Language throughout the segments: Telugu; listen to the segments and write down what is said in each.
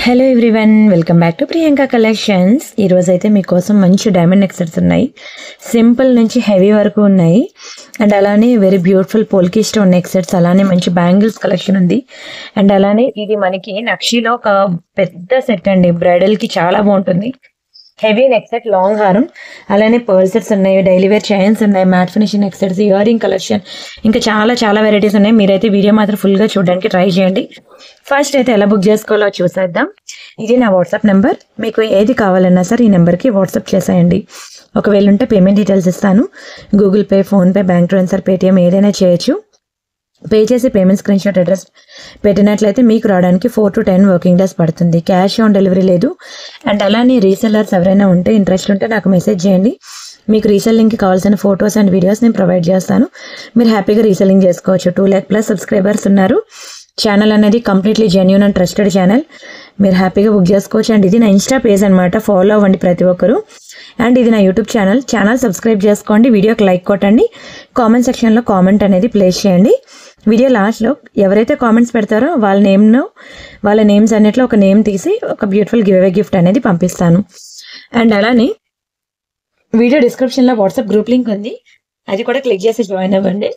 Hello everyone, welcome back to Priyanka collections. ఈరోజు అయితే మీకోసం మంచి డైమండ్ నెక్ సెట్స్ ఉన్నాయి. సింపుల్ నుంచి హెవీ వరకు ఉన్నాయి. అండ్ అలానే very beautiful polki stone neck sets, అలానే మంచి బ్యాంగిల్స్ కలెక్షన్ ఉంది. అండ్ అలానే ఇది మనకి నక్షిలో ఒక పెద్ద సెట్ అండి. బ్రైడల్కి చాలా బాగుంటుంది. హెవీ నెక్ సెట్, లాంగ్ హారం, అలానే పర్ల్ సెట్స్ ఉన్నాయి, డైలీ వేర్ చైన్స్ ఉన్నాయి, matte finishing neck sets, ear ring collection, ఇంకా చాలా వెరైటీస్ ఉన్నాయి. మీరైతే వీడియో మాత్రం ఫుల్గా చూడడానికి ట్రై చేయండి. ఫస్ట్ అయితే ఎలా బుక్ చేసుకోవాలో చూసేద్దాం. ఇది నా వాట్సాప్ నెంబర్. మీకు ఏది కావాలన్నా సరే ఈ నెంబర్కి వాట్సాప్ చేసేయండి. ఒకవేళ ఉంటే పేమెంట్ డీటెయిల్స్ ఇస్తాను. Google pay, PhonePe, bank transfer, Paytm ఏదైనా చేయొచ్చు. పే చేసి పేమెంట్ స్క్రీన్ షాట్ అడ్రస్ పెట్టినట్లయితే మీకు రావడానికి 4 to 10 వర్కింగ్ డేస్ పడుతుంది. క్యాష్ ఆన్ డెలివరీ లేదు. అండ్ అలానే రీసెల్లర్స్ ఎవరైనా ఉంటే ఇంట్రెస్ట్ ఉంటే నాకు మెసేజ్ చేయండి. మీకు రీసెల్లింగ్కి కావాల్సిన ఫొటోస్ అండ్ వీడియోస్ నేను ప్రొవైడ్ చేస్తాను. మీరు హ్యాపీగా రీసెల్లింగ్ చేసుకోవచ్చు. 2 lakh plus సబ్స్క్రైబర్స్ ఉన్నారు. ఛానల్ అనేది completely genuine and trusted channel. మీరు హ్యాపీగా బుక్ చేసుకోవచ్చు. అండ్ ఇది నా ఇన్స్టా పేజ్ అనమాట. ఫాలో అవ్వండి ప్రతి ఒక్కరు. అండ్ ఇది నా యూట్యూబ్ ఛానల్ సబ్స్క్రైబ్ చేసుకోండి. వీడియోకి లైక్ కొట్టండి. కామెంట్ సెక్షన్లో కామెంట్ అనేది ప్లేస్ చేయండి. వీడియో లాస్ట్లో ఎవరైతే కామెంట్స్ పెడతారో వాళ్ళ నేమ్స్ అన్నిట్లో ఒక నేమ్ తీసి ఒక బ్యూటిఫుల్ గివ్ అవే గిఫ్ట్ అనేది పంపిస్తాను. అండ్ అలానే వీడియో డిస్క్రిప్షన్లో వాట్సాప్ గ్రూప్ లింక్ ఉంది. అది కూడా క్లిక్ చేసి జాయిన్ అవ్వండి.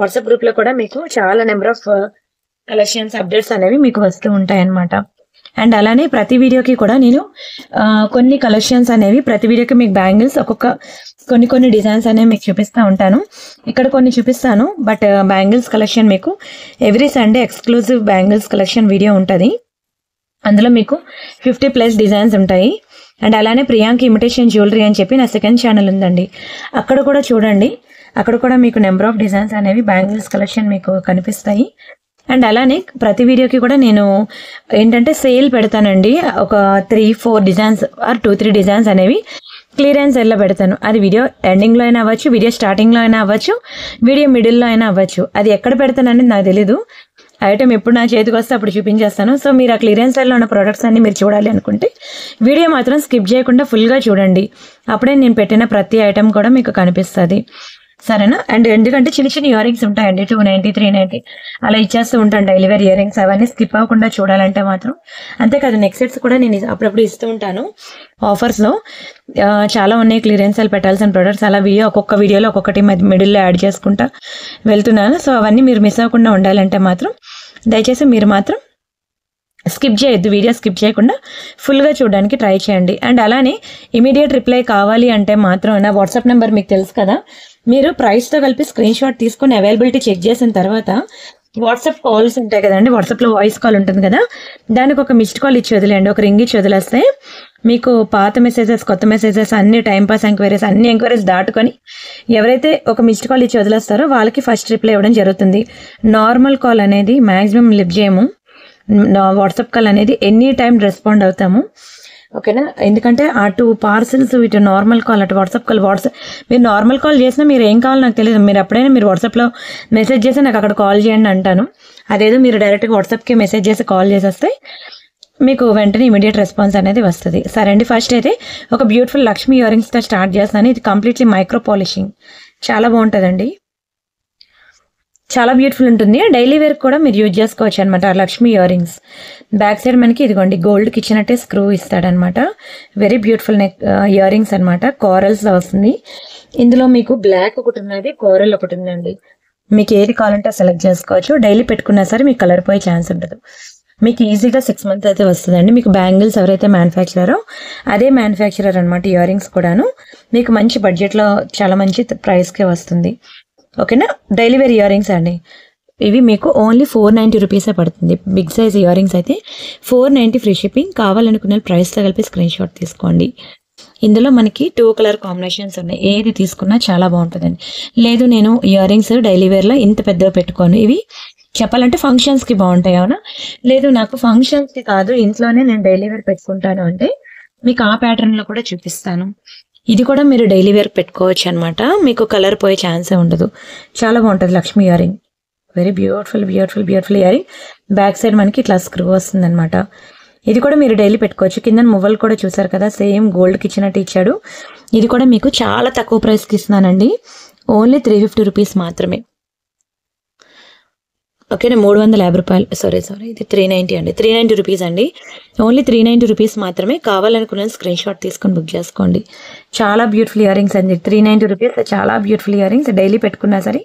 వాట్సాప్ గ్రూప్లో కూడా మీకు చాలా నెంబర్ ఆఫ్ కలెక్షన్స్ అప్డేట్స్ అనేవి మీకు వస్తూ ఉంటాయన్నమాట. అండ్ అలానే ప్రతి వీడియోకి కూడా నేను కొన్ని కలెక్షన్స్ అనేవి, ప్రతి వీడియోకి మీకు బ్యాంగిల్స్ కొన్ని డిజైన్స్ అనేవి మీకు చూపిస్తూ ఉంటాను. ఇక్కడ కొన్ని చూపిస్తాను, బట్ బ్యాంగిల్స్ కలెక్షన్ మీకు every Sunday exclusive bangles collection video ఉంటుంది. అందులో మీకు 50+ డిజైన్స్ ఉంటాయి. అండ్ అలానే ప్రియాంక ఇమిటేషన్ జ్యువెలరీ అని చెప్పి నా సెకండ్ ఛానల్ ఉందండి. అక్కడ కూడా చూడండి. అక్కడ కూడా మీకు నెంబర్ ఆఫ్ డిజైన్స్ అనేవి బ్యాంగిల్స్ కలెక్షన్ మీకు కనిపిస్తాయి. అండ్ అలానే ప్రతి వీడియోకి కూడా నేను ఏంటంటే సేల్ పెడతానండి. ఒక 3-4 డిజైన్స్ ఆర్ 2-3 డిజైన్స్ అనేవి క్లియరెన్స్ ఎలా పెడతాను. అది వీడియో ఎండింగ్లో అయినా అవ్వచ్చు, వీడియో స్టార్టింగ్లో అయినా అవ్వచ్చు, వీడియో మిడిల్లో అయినా అవ్వచ్చు. అది ఎక్కడ పెడతానని నాకు తెలీదు. ఐటమ్ ఎప్పుడు నా చేతికి వస్తే అప్పుడు చూపించేస్తాను. సో మీరు ఆ క్లియరెన్స్ లో ఉన్న ప్రొడక్ట్స్ అన్ని మీరు చూడాలి అనుకుంటే వీడియో మాత్రం స్కిప్ చేయకుండా ఫుల్గా చూడండి. అప్పుడే నేను పెట్టిన ప్రతి ఐటమ్ కూడా మీకు కనిపిస్తుంది. సరేనా? అండ్ ఎందుకంటే చిన్న ఇయర్ రింగ్స్ ఉంటాయండి, 290, 390 అలా ఇచ్చేస్తూ ఉంటాను. డైలీ వేర్ ఇయర్ రింగ్స్ అవన్నీ స్కిప్ అవ్వకుండా చూడాలంటే మాత్రం. అంతేకాదు నెక్ సెట్స్ కూడా నేను అప్పుడప్పుడు ఇస్తూ ఉంటాను ఆఫర్స్లో. చాలా ఉన్నాయి క్లియరెన్స్ సెల్ పెట్టాల్సిన ప్రొడక్ట్స్. అలా ఒక్కొక్క వీడియోలో ఒక్కొక్కటి మిడిల్లో యాడ్ చేసుకుంటా వెళ్తున్నాను. సో అవన్నీ మీరు మిస్ అవ్వకుండా ఉండాలంటే మాత్రం దయచేసి మీరు మాత్రం స్కిప్ చేయొద్దు. వీడియో స్కిప్ చేయకుండా ఫుల్గా చూడడానికి ట్రై చేయండి. అండ్ అలానే ఇమీడియట్ రిప్లై కావాలి అంటే మాత్రం నా వాట్సాప్ నెంబర్ మీకు తెలుసు కదా. మీరు ప్రైస్తో కలిపి స్క్రీన్ షాట్ తీసుకొని అవైలబిలిటీ చెక్ చేసిన తర్వాత వాట్సాప్ కాల్స్ ఉంటాయి కదండి, వాట్సాప్లో వాయిస్ కాల్ ఉంటుంది కదా, దానికి ఒక మిస్డ్ కాల్ ఇచ్చి వదిలేండి. ఒక రింగ్ ఇచ్చి వదిలేస్తే మీకు పాత మెసేజెస్, కొత్త మెసేజెస్, అన్ని టైంపాస్ ఎంక్వైరీస్, అన్ని ఎంక్వైరీస్ దాటుకొని ఎవరైతే ఒక మిస్డ్ కాల్ ఇచ్చి వదిలేస్తారో వాళ్ళకి ఫస్ట్ రిప్లై ఇవ్వడం జరుగుతుంది. నార్మల్ కాల్ అనేది మ్యాక్సిమం లిఫ్ట్ చేయము. వాట్సాప్ కాల్ అనేది ఎనీ టైం రెస్పాండ్ అవుతాము. ఓకేనా? ఎందుకంటే అటు పార్సిల్స్, ఇటు నార్మల్ కాల్, అటు వాట్సాప్ కాల్. మీరు నార్మల్ కాల్ చేసినా మీరు ఏం కావాలో నాకు తెలియదు. మీరు ఎప్పుడైనా మీరు వాట్సాప్లో మెసేజ్ చేసి నాకు అక్కడ కాల్ చేయండి అంటాను. అదేదో మీరు డైరెక్ట్గా వాట్సాప్కి మెసేజ్ చేసి కాల్ చేసేస్తే మీకు వెంటనే ఇమీడియట్ రెస్పాన్స్ అనేది వస్తుంది. సరే అండి, ఫస్ట్ అయితే ఒక బ్యూటిఫుల్ లక్ష్మీ ఇయర్ రింగ్స్తో స్టార్ట్ చేస్తాను. ఇది కంప్లీట్లీ మైక్రో పాలిషింగ్, చాలా బాగుంటుందండి. చాలా బ్యూటిఫుల్ ఉంటుంది. డైలీ వేర్ కూడా మీరు యూజ్ చేసుకోవచ్చు అనమాట. Lakshmi ear rings back side మనకి ఇదిగోండి గోల్డ్కి ఇచ్చినట్టే స్క్రూ ఇస్తాడనమాట. Very beautiful neck ear rings అనమాట. కోరల్స్లో వస్తుంది. ఇందులో మీకు బ్లాక్ ఒకటి ఉన్నది, కోరల్ ఒకటి ఉందండి. మీకు ఏది కావాలంటే సెలెక్ట్ చేసుకోవచ్చు. డైలీ పెట్టుకున్నా సరే మీకు కలర్ పోయే ఛాన్స్ ఉండదు. మీకు ఈజీగా 6 months అయితే వస్తుందండి. మీకు బ్యాంగిల్స్ ఎవరైతే మ్యానుఫ్యాక్చరరో అదే మ్యానుఫ్యాక్చరర్ అనమాట. ఇయర్ రింగ్స్ కూడాను మీకు మంచి బడ్జెట్లో చాలా మంచి ప్రైస్కే వస్తుంది. ఓకేనా? డైలీ వేర్ ఇయర్ రింగ్స్ అండి. ఇవి మీకు ఓన్లీ 490 రూపీసే పడుతుంది. బిగ్ సైజ్ ఇయర్ రింగ్స్ అయితే 490 ఫ్రీ షిప్పింగ్. కావాలనుకున్న ప్రైస్తో కలిపి స్క్రీన్ షాట్ తీసుకోండి. ఇందులో మనకి 2 కలర్ కాంబినేషన్స్ ఉన్నాయి. ఏది తీసుకున్నా చాలా బాగుంటుందండి. లేదు నేను ఇయర్ రింగ్స్ డైలీ వేర్లో ఇంత పెద్దగా పెట్టుకోను, ఇవి చెప్పాలంటే ఫంక్షన్స్కి బాగుంటాయి. అవునా? లేదు నాకు ఫంక్షన్స్కి కాదు, ఇంట్లోనే నేను డైలీ వేర్ పెట్టుకుంటాను అంటే మీకు ఆ ప్యాటర్న్లో కూడా చూపిస్తాను. ఇది కూడా మీరు డైలీ వేర్ పెట్టుకోవచ్చు అనమాట. మీకు కలర్ పోయే ఛాన్సే ఉండదు. చాలా బాగుంటుంది Lakshmi ear ring. Very beautiful ear ring. Back side మనకి ఇట్లా స్క్రూ వస్తుంది అనమాట. ఇది కూడా మీరు డైలీ పెట్టుకోవచ్చు. కింద మువ్వలు కూడా చూసారు కదా, సేమ్ గోల్డ్కి ఇచ్చినట్టు ఇచ్చాడు. ఇది కూడా మీకు చాలా తక్కువ ప్రైస్కి ఇస్తున్నానండి. ఓన్లీ 350 రూపీస్ మాత్రమే. ఓకేనా, 350 రూపాయలు. సారీ ఇది 390 అండి, 390 రూపీస్ అండి. ఓన్లీ 390 రూపీస్ మాత్రమే. కావాలనుకున్న స్క్రీన్ షాట్ తీసుకొని బుక్ చేసుకోండి. చాలా బ్యూటిఫుల్ ఇయర్ రింగ్స్ అండి, 390 రూపీస్. చాలా బ్యూటిఫుల్ ఇయర్ రింగ్స్. డైలీ పెట్టుకున్నా సరే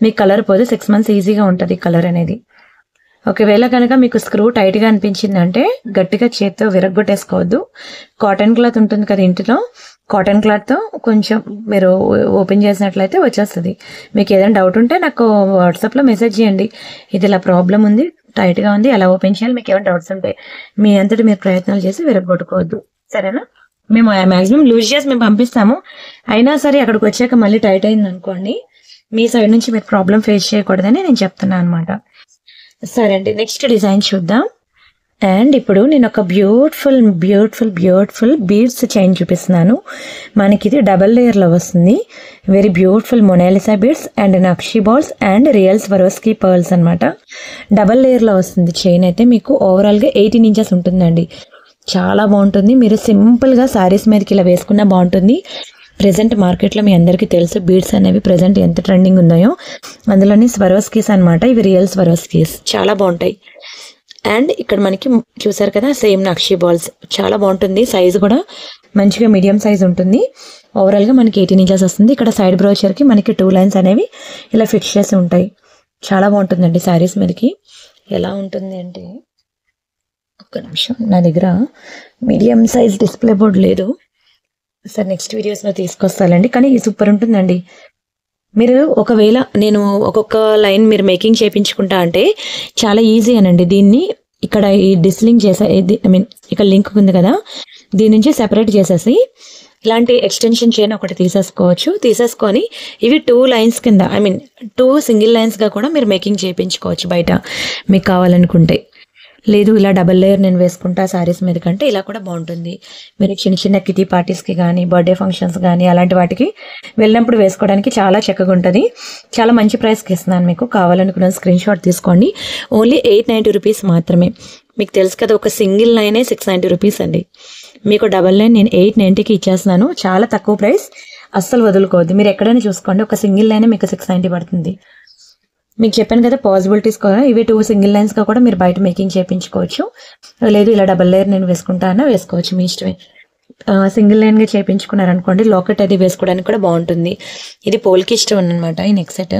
మీకు కలర్ పోదు, 6 months ఈజీగా ఉంటుంది కలర్ అనేది. ఒకవేళ కనుక మీకు స్క్రూ టైట్గా అనిపించిందంటే గట్టిగా చేత్తో విరగ్గొట్టేసుకోవద్దు. కాటన్ క్లాత్ ఉంటుంది కదా ఇంటిలో, కాటన్ క్లాత్తో కొంచెం మీరు ఓపెన్ చేసినట్లయితే వచ్చేస్తుంది. మీకు ఏదైనా డౌట్ ఉంటే నాకు వాట్సాప్లో మెసేజ్ చేయండి, ఇది ఇలా ప్రాబ్లం ఉంది, టైట్గా ఉంది, ఎలా ఓపెన్ చేయాలి, మీకు ఏమైనా డౌట్స్ ఉంటే మీ అంతటి మీరు ప్రయత్నాలు చేసి విరగ్గొట్టుకోవద్దు. సరేనా? మేము మ్యాక్సిమం లూజ్ చేసి మేము పంపిస్తాము. అయినా సరే అక్కడికి వచ్చాక మళ్ళీ టైట్ అయింది అనుకోండి, మీ సైడ్ నుంచి మీరు ప్రాబ్లం ఫేస్ చేయకూడదని నేను చెప్తున్నాను అనమాట. సరే అండి, నెక్స్ట్ డిజైన్ చూద్దాం. అండ్ ఇప్పుడు నేను ఒక beautiful beautiful beautiful beads chain చూపిస్తున్నాను. మనకి ఇది డబల్ లేయర్లో వస్తుంది. Very beautiful Mona Lisa beads and nakshi balls and real Swarovski pearls అనమాట. డబల్ లేయర్లో వస్తుంది చైన్. అయితే మీకు ఓవరాల్గా 18 inches ఉంటుందండి. చాలా బాగుంటుంది. మీరు సింపుల్గా శారీస్ మీదకి ఇలా వేసుకున్నా బాగుంటుంది. ప్రెజెంట్ మార్కెట్లో మీ అందరికీ తెలుసు బీడ్స్ అనేవి ప్రెజెంట్ ఎంత ట్రెండింగ్ ఉన్నాయో. అందులోని స్వరోస్కీస్ అనమాట, ఇవి రియల్ స్వరోస్కీస్, చాలా బాగుంటాయి. అండ్ ఇక్కడ మనకి చూసారు కదా సేమ్ నక్షి బాల్స్, చాలా బాగుంటుంది. సైజు కూడా మంచిగా మీడియం సైజ్ ఉంటుంది. ఓవరాల్గా మనకి 18 inches వస్తుంది. ఇక్కడ సైడ్ బ్రోచర్కి మనకి 2 lines అనేవి ఇలా ఫిక్స్ చేసి ఉంటాయి. చాలా బాగుంటుందండి శారీస్ మీదకి. ఎలా ఉంటుంది అంటే, ఒక్క నిమిషం, నా దగ్గర మీడియం సైజ్ డిస్ప్లే బోర్డ్ లేదు. సార్ నెక్స్ట్ వీడియోస్లో తీసుకొస్తానండి. కానీ ఇది సూపర్ ఉంటుందండి. మీరు ఒకవేళ నేను ఒక్కొక్క లైన్ మీరు మేకింగ్ చేయించుకుంటా అంటే చాలా ఈజీ అనండి. దీన్ని ఇక్కడ ఈ డిస్లింక్ చేసే ఇక్కడ లింక్ ఉంది కదా, దీని నుంచి సెపరేట్ చేసేసి ఇలాంటి ఎక్స్టెన్షన్ చైన్ ఒకటి తీసేసుకొని ఇవి 2 lines కింద 2 single linesగా కూడా మీరు మేకింగ్ చేయించుకోవచ్చు బయట మీకు కావాలనుకుంటే. లేదు ఇలా డబల్ లేయర్ నేను వేసుకుంటా శారీస్ మీద కంటే ఇలా కూడా బాగుంటుంది. మీరు చిన్న చిన్న కిటీ పార్టీస్కి కానీ బర్త్డే ఫంక్షన్స్ కానీ అలాంటి వాటికి వెళ్ళినప్పుడు వేసుకోవడానికి చాలా చక్కగా ఉంటుంది. చాలా మంచి ప్రైస్కి ఇస్తున్నాను మీకు. కావాలనుకున్న స్క్రీన్ షాట్ తీసుకోండి. ఓన్లీ 890 రూపీస్ మాత్రమే. మీకు తెలుసు కదా ఒక సింగిల్ లైనే 690 రూపీస్ అండి. మీకు డబల్ లైన్ నేను 890కి ఇచ్చేస్తున్నాను. చాలా తక్కువ ప్రైస్, అస్సలు వదులుకోవద్దు. మీరు ఎక్కడైనా చూసుకోండి, ఒక సింగిల్ లైనే మీకు 690 పడుతుంది. మీకు చెప్పాను కదా పాసిబిలిటీస్ కూడా, ఇవి 2 single linesగా కూడా మీరు బయట మేకింగ్ చేయించుకోవచ్చు. లేదు ఇలా డబల్ లేయర్ నేను వేసుకుంటానా వేసుకోవచ్చు, మీ ఇష్టమే. సింగిల్ లైన్గా చేయించుకున్నారనుకోండి లాకెట్ అది వేసుకోవడానికి కూడా బాగుంటుంది. ఇది పోల్కి ఇష్టం అనమాట. ఈ neck set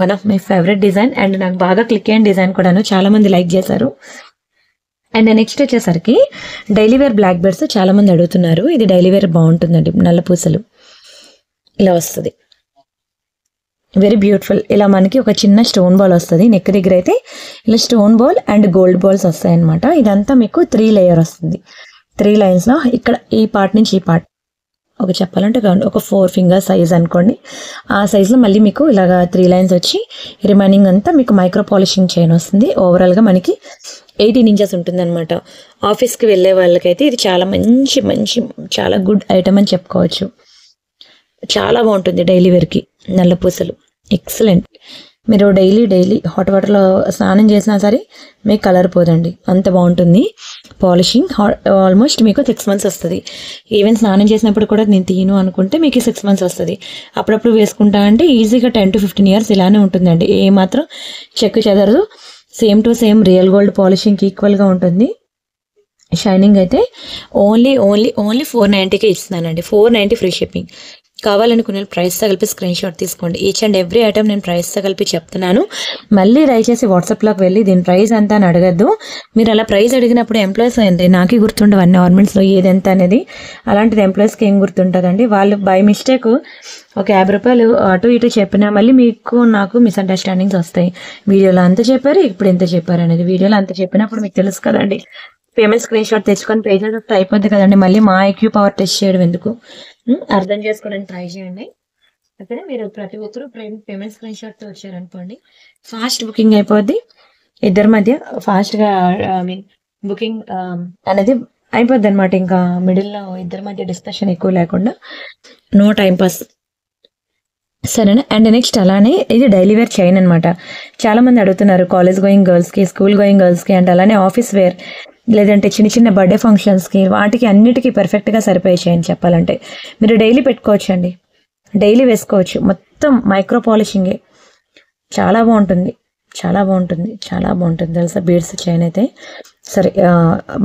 one of my favourite design and నాకు బాగా క్లిక్ అయిన డిజైన్ కూడాను, చాలా మంది లైక్ చేశారు. అండ్ నెక్స్ట్ వచ్చేసరికి డైలీ వేర్ బ్లాక్ బెడ్స్ చాలా మంది అడుగుతున్నారు. ఇది డైలీ వేర్ బాగుంటుందండి. నల్ల పూసలు ఇలా వస్తుంది, వెరీ బ్యూటిఫుల్. ఇలా మనకి ఒక చిన్న స్టోన్ బాల్ వస్తుంది. నెక్ దగ్గర అయితే ఇలా stone ball and gold balls వస్తాయి అనమాట. ఇదంతా మీకు 3 layer వస్తుంది. 3 linesలో ఇక్కడ ఈ పార్ట్ నుంచి ఈ పార్ట్ ఒక చెప్పాలంటే ఒక 4 fingers సైజ్ అనుకోండి. ఆ సైజులో మళ్ళీ మీకు ఇలాగా 3 lines వచ్చి రిమైనింగ్ అంతా మీకు మైక్రో పాలిషింగ్ చైన్ వస్తుంది. ఓవరాల్గా మనకి 18 inches ఉంటుంది అనమాట. ఆఫీస్కి వెళ్ళే వాళ్ళకైతే ఇది చాలా మంచి చాలా గుడ్ ఐటమ్ అని చెప్పుకోవచ్చు. చాలా బాగుంటుంది డైలీ వేర్కి. నల్ల పూసలు ఎక్సలెంట్. మీరు డైలీ హాట్ వాటర్లో స్నానం చేసినా సరే మీకు కలర్ పోదండి, అంత బాగుంటుంది. పాలిషింగ్ ఆల్మోస్ట్ మీకు 6 months వస్తుంది. ఈవెన్ స్నానం చేసినప్పుడు కూడా నేను తీయను అనుకుంటే మీకు 6 months వస్తుంది. అప్పుడప్పుడు వేసుకుంటా అంటే ఈజీగా 10 to 15 years ఇలానే ఉంటుందండి. ఏమాత్రం చెక్కు చెదరదు. Same to same real gold పాలిషింగ్కి ఈక్వల్గా ఉంటుంది. షైనింగ్ అయితే ఓన్లీ 490కే ఇస్తున్నానండి. 490 ఫ్రీ షిప్పింగ్. కావాలనుకునే ప్రైస్తో కలిపి స్క్రీన్ షాట్ తీసుకోండి. ఈచ్ అండ్ ఎవ్రీ ఐటమ్ నేను ప్రైస్తో కలిపి చెప్తున్నాను. మళ్ళీ దయచేసి వాట్సాప్లోకి వెళ్ళి దీని ప్రైస్ ఎంత అని అడగద్దు. మీరు అలా ప్రైస్ అడిగినప్పుడు ఎంప్లాయీస్ అండి నాకే గుర్తుండవు అన్ని ఆర్నమెంట్స్లో ఏదెంత అనేది. అలాంటిది ఎంప్లాయీస్కి ఏం గుర్తుంటుందండి. వాళ్ళు బై మిస్టేక్ ఒక 50 రూపాయలు అటు ఇటు చెప్పినా మళ్ళీ మీకు నాకు మిస్అండర్స్టాండింగ్స్ వస్తాయి. వీడియోలో అంత చెప్పారు, ఇప్పుడు ఎంత చెప్పారు అనేది. వీడియోలో అంత చెప్పినప్పుడు మీకు తెలుసు కదండి, పేమెంట్ స్క్రీన్ షాట్ తెచ్చుకొని పే చేస్తే అయిపోద్ది కదండి. మళ్ళీ మా IQ పవర్ టెస్ట్ చేయడం ఎందుకు, అర్థం చేసుకోవడానికి ట్రై చేయండి. ఓకేనా? మీరు ప్రతి ఒక్కరు పేమెంట్ స్క్రీన్ షాట్తో వచ్చారనుకోండి ఫాస్ట్ బుకింగ్ అయిపోద్ది. ఇద్దరి మధ్య ఫాస్ట్గా బుకింగ్ అనేది అయిపోద్ది అనమాట. ఇంకా మిడిల్లో ఇద్దరి మధ్య డిస్కషన్ ఎక్కువ లేకుండా నో టైం పాస్. సరేనా? అండ్ నెక్స్ట్ అలానే ఇది డైలీ వేర్ చైన్ అనమాట. చాలా మంది అడుగుతున్నారు కాలేజ్ గోయింగ్ గర్ల్స్కి, స్కూల్ గోయింగ్ గర్ల్స్కి అండ్ అలానే ఆఫీస్ వేర్ లేదంటే చిన్న బర్త్డే ఫంక్షన్స్కి వాటికి అన్నిటికీ పర్ఫెక్ట్గా సరిపోయే చైన్ చెప్పాలంటే. మీరు డైలీ పెట్టుకోవచ్చు అండి, డైలీ వేసుకోవచ్చు. మొత్తం మైక్రో పాలిషింగే, చాలా బాగుంటుంది. చాలా బాగుంటుంది, చాలా బాగుంటుంది తెలుసా. బీడ్స్ చైన్ అయితే సరే,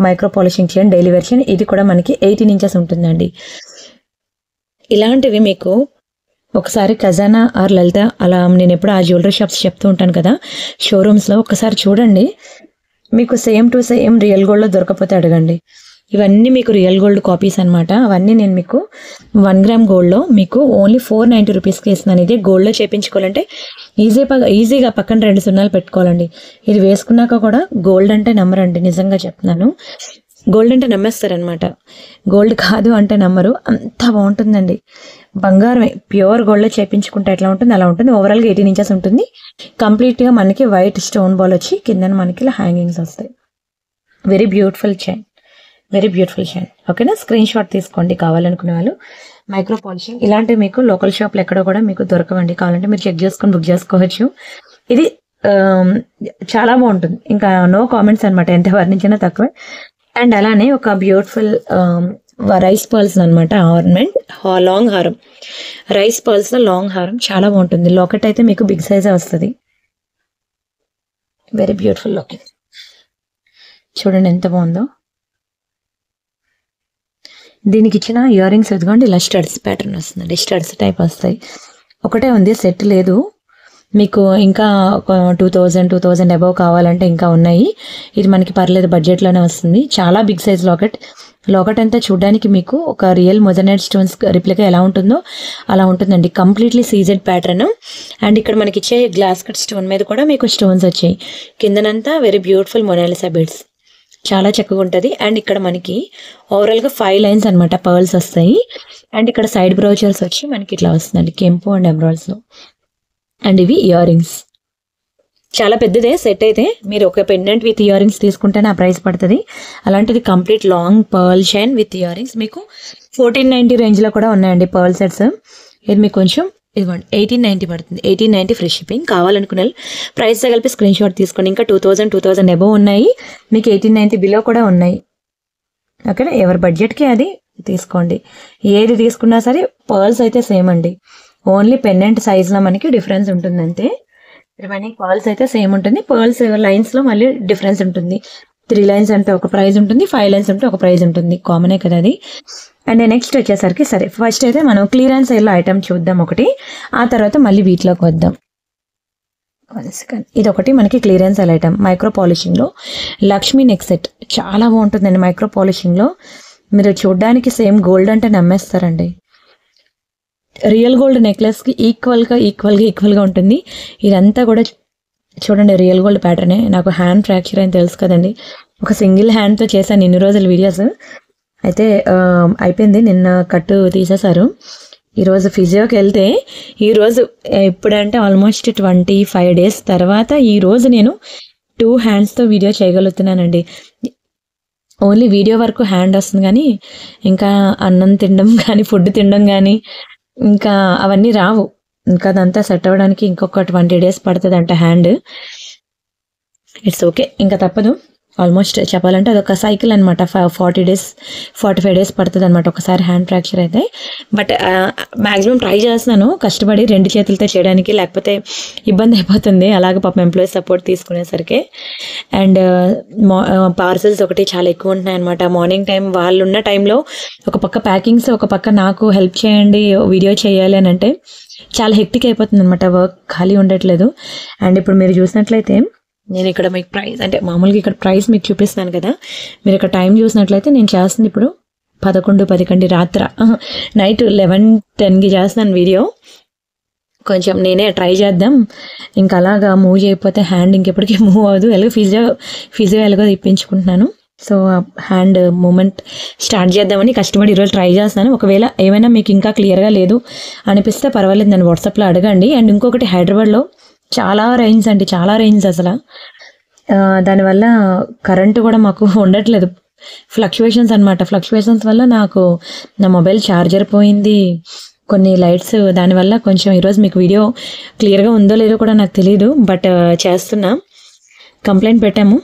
micro polishing chain daily wear chain. ఇది కూడా మనకి 18 ఇంచెస్ ఉంటుందండి. ఇలాంటివి మీకు ఒకసారి ఖజానా ఆర్ లలిత అలా నేను ఎప్పుడు ఆ జ్యువెలరీ షాప్స్ చెప్తూ ఉంటాను కదా, షోరూమ్స్లో ఒకసారి చూడండి. మీకు సేమ్ టు సేమ్ రియల్ గోల్డ్లో దొరకపోతే అడగండి. ఇవన్నీ మీకు రియల్ గోల్డ్ కాపీస్ అనమాట. అవన్నీ నేను మీకు 1 గ్రామ్ గోల్డ్లో మీకు ఓన్లీ 490 రూపీస్కి ఇస్తున్నాను. ఇది గోల్డ్లో చేయించుకోవాలంటే ఈజీగా పక్కన 2 సున్నాలు పెట్టుకోవాలండి. ఇది వేసుకున్నాక కూడా గోల్డ్ అంటే నమ్మరండి, నిజంగా చెప్తున్నాను. గోల్డ్ అంటే నమ్మేస్తారనమాట, గోల్డ్ కాదు అంటే నమ్మరు. అంత బాగుంటుందండి. బంగారమే, ప్యూర్ గోల్డ్లో చేయించుకుంటే ఎట్లా ఉంటుంది అలా ఉంటుంది. ఓవరాల్గా 18 ఇంచెస్ ఉంటుంది. కంప్లీట్గా మనకి వైట్ స్టోన్ బాల్ వచ్చి కింద మనకి ఇలా హ్యాంగింగ్స్ వస్తాయి. Very beautiful chain, very beautiful chain. ఓకేనా, స్క్రీన్ షాట్ తీసుకోండి కావాలనుకునే వాళ్ళు. మైక్రో పాలిషింగ్ ఇలాంటివి మీకు లోకల్ షాప్లో ఎక్కడ కూడా మీకు దొరకవండి. కావాలంటే మీరు చెక్ చేసుకొని బుక్ చేసుకోవచ్చు. ఇది చాలా బాగుంటుంది, ఇంకా నో కామెంట్స్ అనమాట, ఎంత వర్ణించినా తక్కువే. అండ్ అలానే ఒక బ్యూటిఫుల్ రైస్ పర్ల్స్ అనమాట ఆర్నమెంట్, లాంగ్ హారం, రైస్ పర్ల్స్లో లాంగ్ హారం చాలా బాగుంటుంది. లాకెట్ అయితే మీకు బిగ్ సైజే వస్తుంది. వెరీ బ్యూటిఫుల్ లాకెట్, చూడండి ఎంత బాగుందో. దీనికి ఇచ్చిన ఇయర్ రింగ్స్ ఎదుగుండి ఇలా స్టడ్స్ ప్యాటర్న్ వస్తుందండి, స్టడ్స్ టైప్ వస్తాయి. ఒకటే ఉంది, సెట్ లేదు. మీకు ఇంకా 2000 అబవ్ కావాలంటే ఇంకా ఉన్నాయి. ఇది మనకి పర్లేదు, బడ్జెట్లోనే వస్తుంది. చాలా బిగ్ సైజ్ లాకెట్. లాకెట్ అంతా చూడడానికి మీకు ఒక రియల్ మొజనైట్ స్టోన్స్ రిప్లికా ఎలా ఉంటుందో అలా ఉంటుందండి. Completely CZ pattern. అండ్ ఇక్కడ మనకి ఇచ్చే గ్లాస్ కట్ స్టోన్ మీద కూడా మీకు స్టోన్స్ వచ్చాయి. కిందనంతా వెరీ బ్యూటిఫుల్ మొనాలిసా బీడ్స్, చాలా చక్కగా ఉంటుంది. అండ్ ఇక్కడ మనకి ఓవరాల్గా 5 లైన్స్ అనమాట పర్ల్స్ వస్తాయి. అండ్ ఇక్కడ సైడ్ బ్రౌచర్స్ వచ్చి మనకి ఇట్లా వస్తుందండి, కెంపు అండ్ ఎమరాల్డ్స్లో. అండ్ ఇవి ఇయర్ రింగ్స్, చాలా పెద్దదే సెట్. అయితే మీరు ఒక పెండెంట్ విత్ ఇయర్ రింగ్స్ తీసుకుంటేనే ఆ ప్రైస్ పడుతుంది. అలాంటిది complete long pearl chain with ear rings మీకు 1490 రేంజ్లో కూడా ఉన్నాయండి పర్ల్ సెట్స్. ఇది మీకు కొంచెం ఇదిగోండి 1890 పడుతుంది. 1890 ఫ్రీ షిప్పింగ్. కావాలనుకునే ప్రైస్ కలిపి స్క్రీన్ షాట్ తీసుకోండి. ఇంకా 2000 అబవ్ ఉన్నాయి, మీకు 1890 బిలో కూడా ఉన్నాయి. ఓకేనా, ఎవరి బడ్జెట్కి అది తీసుకోండి. ఏది తీసుకున్నా సరే పర్ల్స్ అయితే సేమ్ అండి, ఓన్లీ పెండెంట్ సైజ్లో మనకి డిఫరెన్స్ ఉంటుంది అంతే. రిమైనింగ్ పర్ల్స్ అయితే సేమ్ ఉంటుంది. పర్ల్స్ లైన్స్లో మళ్ళీ డిఫరెన్స్ ఉంటుంది. 3 లైన్స్ అంటే ఒక ప్రైస్ ఉంటుంది, 5 లైన్స్ అంటే ఒక ప్రైస్ ఉంటుంది, కామనే కదా అది. అండ్ నెక్స్ట్ వచ్చేసరికి సరే ఫస్ట్ అయితే మనం క్లియరెన్స్ సేల్లో ఐటమ్ చూద్దాం ఒకటి, ఆ తర్వాత మళ్ళీ వీటిలోకి వద్దాం. ఇది ఒకటి మనకి క్లియరెన్స్ సేల్ ఐటమ్ మైక్రో పాలిషింగ్లో లక్ష్మీ నెక్ సెట్. చాలా బాగుంటుందండి మైక్రో పాలిషింగ్లో. మీరు చూడడానికి సేమ్ గోల్డ్ అంటే నమ్మేస్తారండి. రియల్ గోల్డ్ నెక్లెస్కి ఈక్వల్గా ఉంటుంది. ఇదంతా కూడా చూడండి రియల్ గోల్డ్ ప్యాటర్నే. నాకు హ్యాండ్ ఫ్రాక్చర్ అని తెలుసు కదండి, ఒక సింగిల్ హ్యాండ్తో చేశాను ఇన్ని రోజులు వీడియోస్. అయితే అయిపోయింది, నిన్న కట్టు తీసేశారు. ఈరోజు ఫిజియోకి వెళ్తే ఈరోజు ఎప్పుడంటే ఆల్మోస్ట్ 25 డేస్ తర్వాత ఈరోజు నేను 2 హ్యాండ్స్తో వీడియో చేయగలుగుతున్నానండి. ఓన్లీ వీడియో వరకు హ్యాండ్ వస్తుంది, కానీ ఇంకా అన్నం తినడం కానీ ఫుడ్ తినడం కానీ ఇంకా అవన్నీ రావు. ఇంకా అదంతా సెట్ అవ్వడానికి ఇంకొక 20 డేస్ పడుతుంది అంట హ్యాండ్. ఇట్స్ ఓకే, ఇంకా తప్పదు. ఆల్మోస్ట్ చెప్పాలంటే అదొక సైకిల్ అనమాట. 45 డేస్ పడుతుంది అనమాట ఒకసారి హ్యాండ్ ఫ్రాక్చర్ అయితే. బట్ మ్యాక్సిమం ట్రై చేస్తున్నాను కష్టపడి 2 చేతులతో చేయడానికి, లేకపోతే ఇబ్బంది అయిపోతుంది. అలాగే పాపం ఎంప్లాయీస్ సపోర్ట్ తీసుకునేసరికి. అండ్ పార్సల్స్ ఒకటి చాలా ఎక్కువ ఉంటున్నాయి అనమాట. మార్నింగ్ టైం వాళ్ళు ఉన్న టైంలో ఒక పక్క ప్యాకింగ్స్, ఒక పక్క నాకు హెల్ప్ చేయండి వీడియో చేయాలి అని అంటే చాలా హెక్టిక్ అయిపోతుంది అనమాట, వర్క్ ఖాళీ ఉండట్లేదు. అండ్ ఇప్పుడు మీరు చూసినట్లయితే నేను ఇక్కడ మీకు ప్రైస్ అంటే మామూలుగా ఇక్కడ ప్రైస్ మీకు చూపిస్తాను కదా, మీరు ఇక్కడ టైం చూసినట్లయితే నేను చేస్తుంది ఇప్పుడు 11:10 రాత్రి నైట్ 11:10కి చేస్తున్నాను వీడియో. కొంచెం నేనే ట్రై చేద్దాం, ఇంకా అలాగా మూవ్ చేయకపోతే హ్యాండ్ ఇంకెప్పటికీ మూవ్ అవ్వదు. ఎలాగో ఫిజియో ఎలాగో ఇప్పించుకుంటున్నాను. సో హ్యాండ్ మూమెంట్ స్టార్ట్ చేద్దామని కష్టపడి ఈరోజు ట్రై చేస్తున్నాను. ఒకవేళ ఏమైనా మీకు ఇంకా క్లియర్గా లేదు అనిపిస్తే పర్వాలేదు, నన్ను వాట్సాప్లో అడగండి. అండ్ ఇంకొకటి హైదరాబాద్లో చాలా రైన్స్ అండి, చాలా రైన్స్ అసలు. దానివల్ల కరెంటు కూడా మాకు ఉండట్లేదు, ఫ్లక్చువేషన్స్ అనమాట. ఫ్లక్చువేషన్స్ వల్ల నాకు నా మొబైల్ ఛార్జర్ పోయింది, కొన్ని లైట్స్, దానివల్ల కొంచెం ఈరోజు మీకు వీడియో క్లియర్గా ఉందో లేదో కూడా నాకు తెలియదు. బట్ చేస్తున్నా, కంప్లైంట్ పెట్టాము.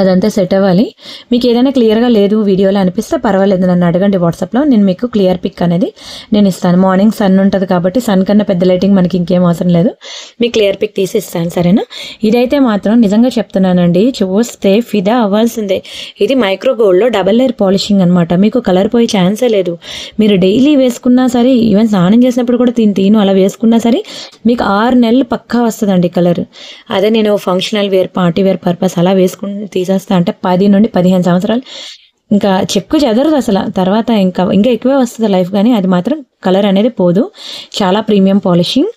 అదంతా సెట్ అవ్వాలి. మీకు ఏదైనా క్లియర్గా లేదు వీడియోలో అనిపిస్తే పర్వాలేదు, నన్ను అడగండి వాట్సాప్లో, నేను మీకు క్లియర్ పిక్ అనేది నేను ఇస్తాను. మార్నింగ్ సన్ ఉంటుంది కాబట్టి సన్ కన్నా పెద్ద లైటింగ్ మనకి ఇంకేం అవసరం లేదు, మీకు క్లియర్ పిక్ తీసి ఇస్తాను, సరేనా. ఇదైతే మాత్రం నిజంగా చెప్తున్నానండి, చూస్తే ఫిదా అవ్వాల్సిందే. ఇది మైక్రో గోల్డ్లో డబల్ లేయర్ పాలిషింగ్ అనమాట. మీకు కలర్ పోయే ఛాన్సే లేదు. మీరు డైలీ వేసుకున్నా సరే, ఈవెన్ స్నానం చేసినప్పుడు కూడా తీను అలా వేసుకున్నా సరే మీకు 6 నెలలు పక్కా వస్తుందండి కలర్. అదే నేను functional wear, party wear purpose అలా వేసుకుని తీసేస్తా అంటే 10 నుండి 15 సంవత్సరాలు ఇంకా చెక్కు చెదరదు అసలు. తర్వాత ఇంకా ఎక్కువే వస్తుంది లైఫ్, కానీ అది మాత్రం కలర్ అనేది పోదు. చాలా ప్రీమియం పాలిషింగ్.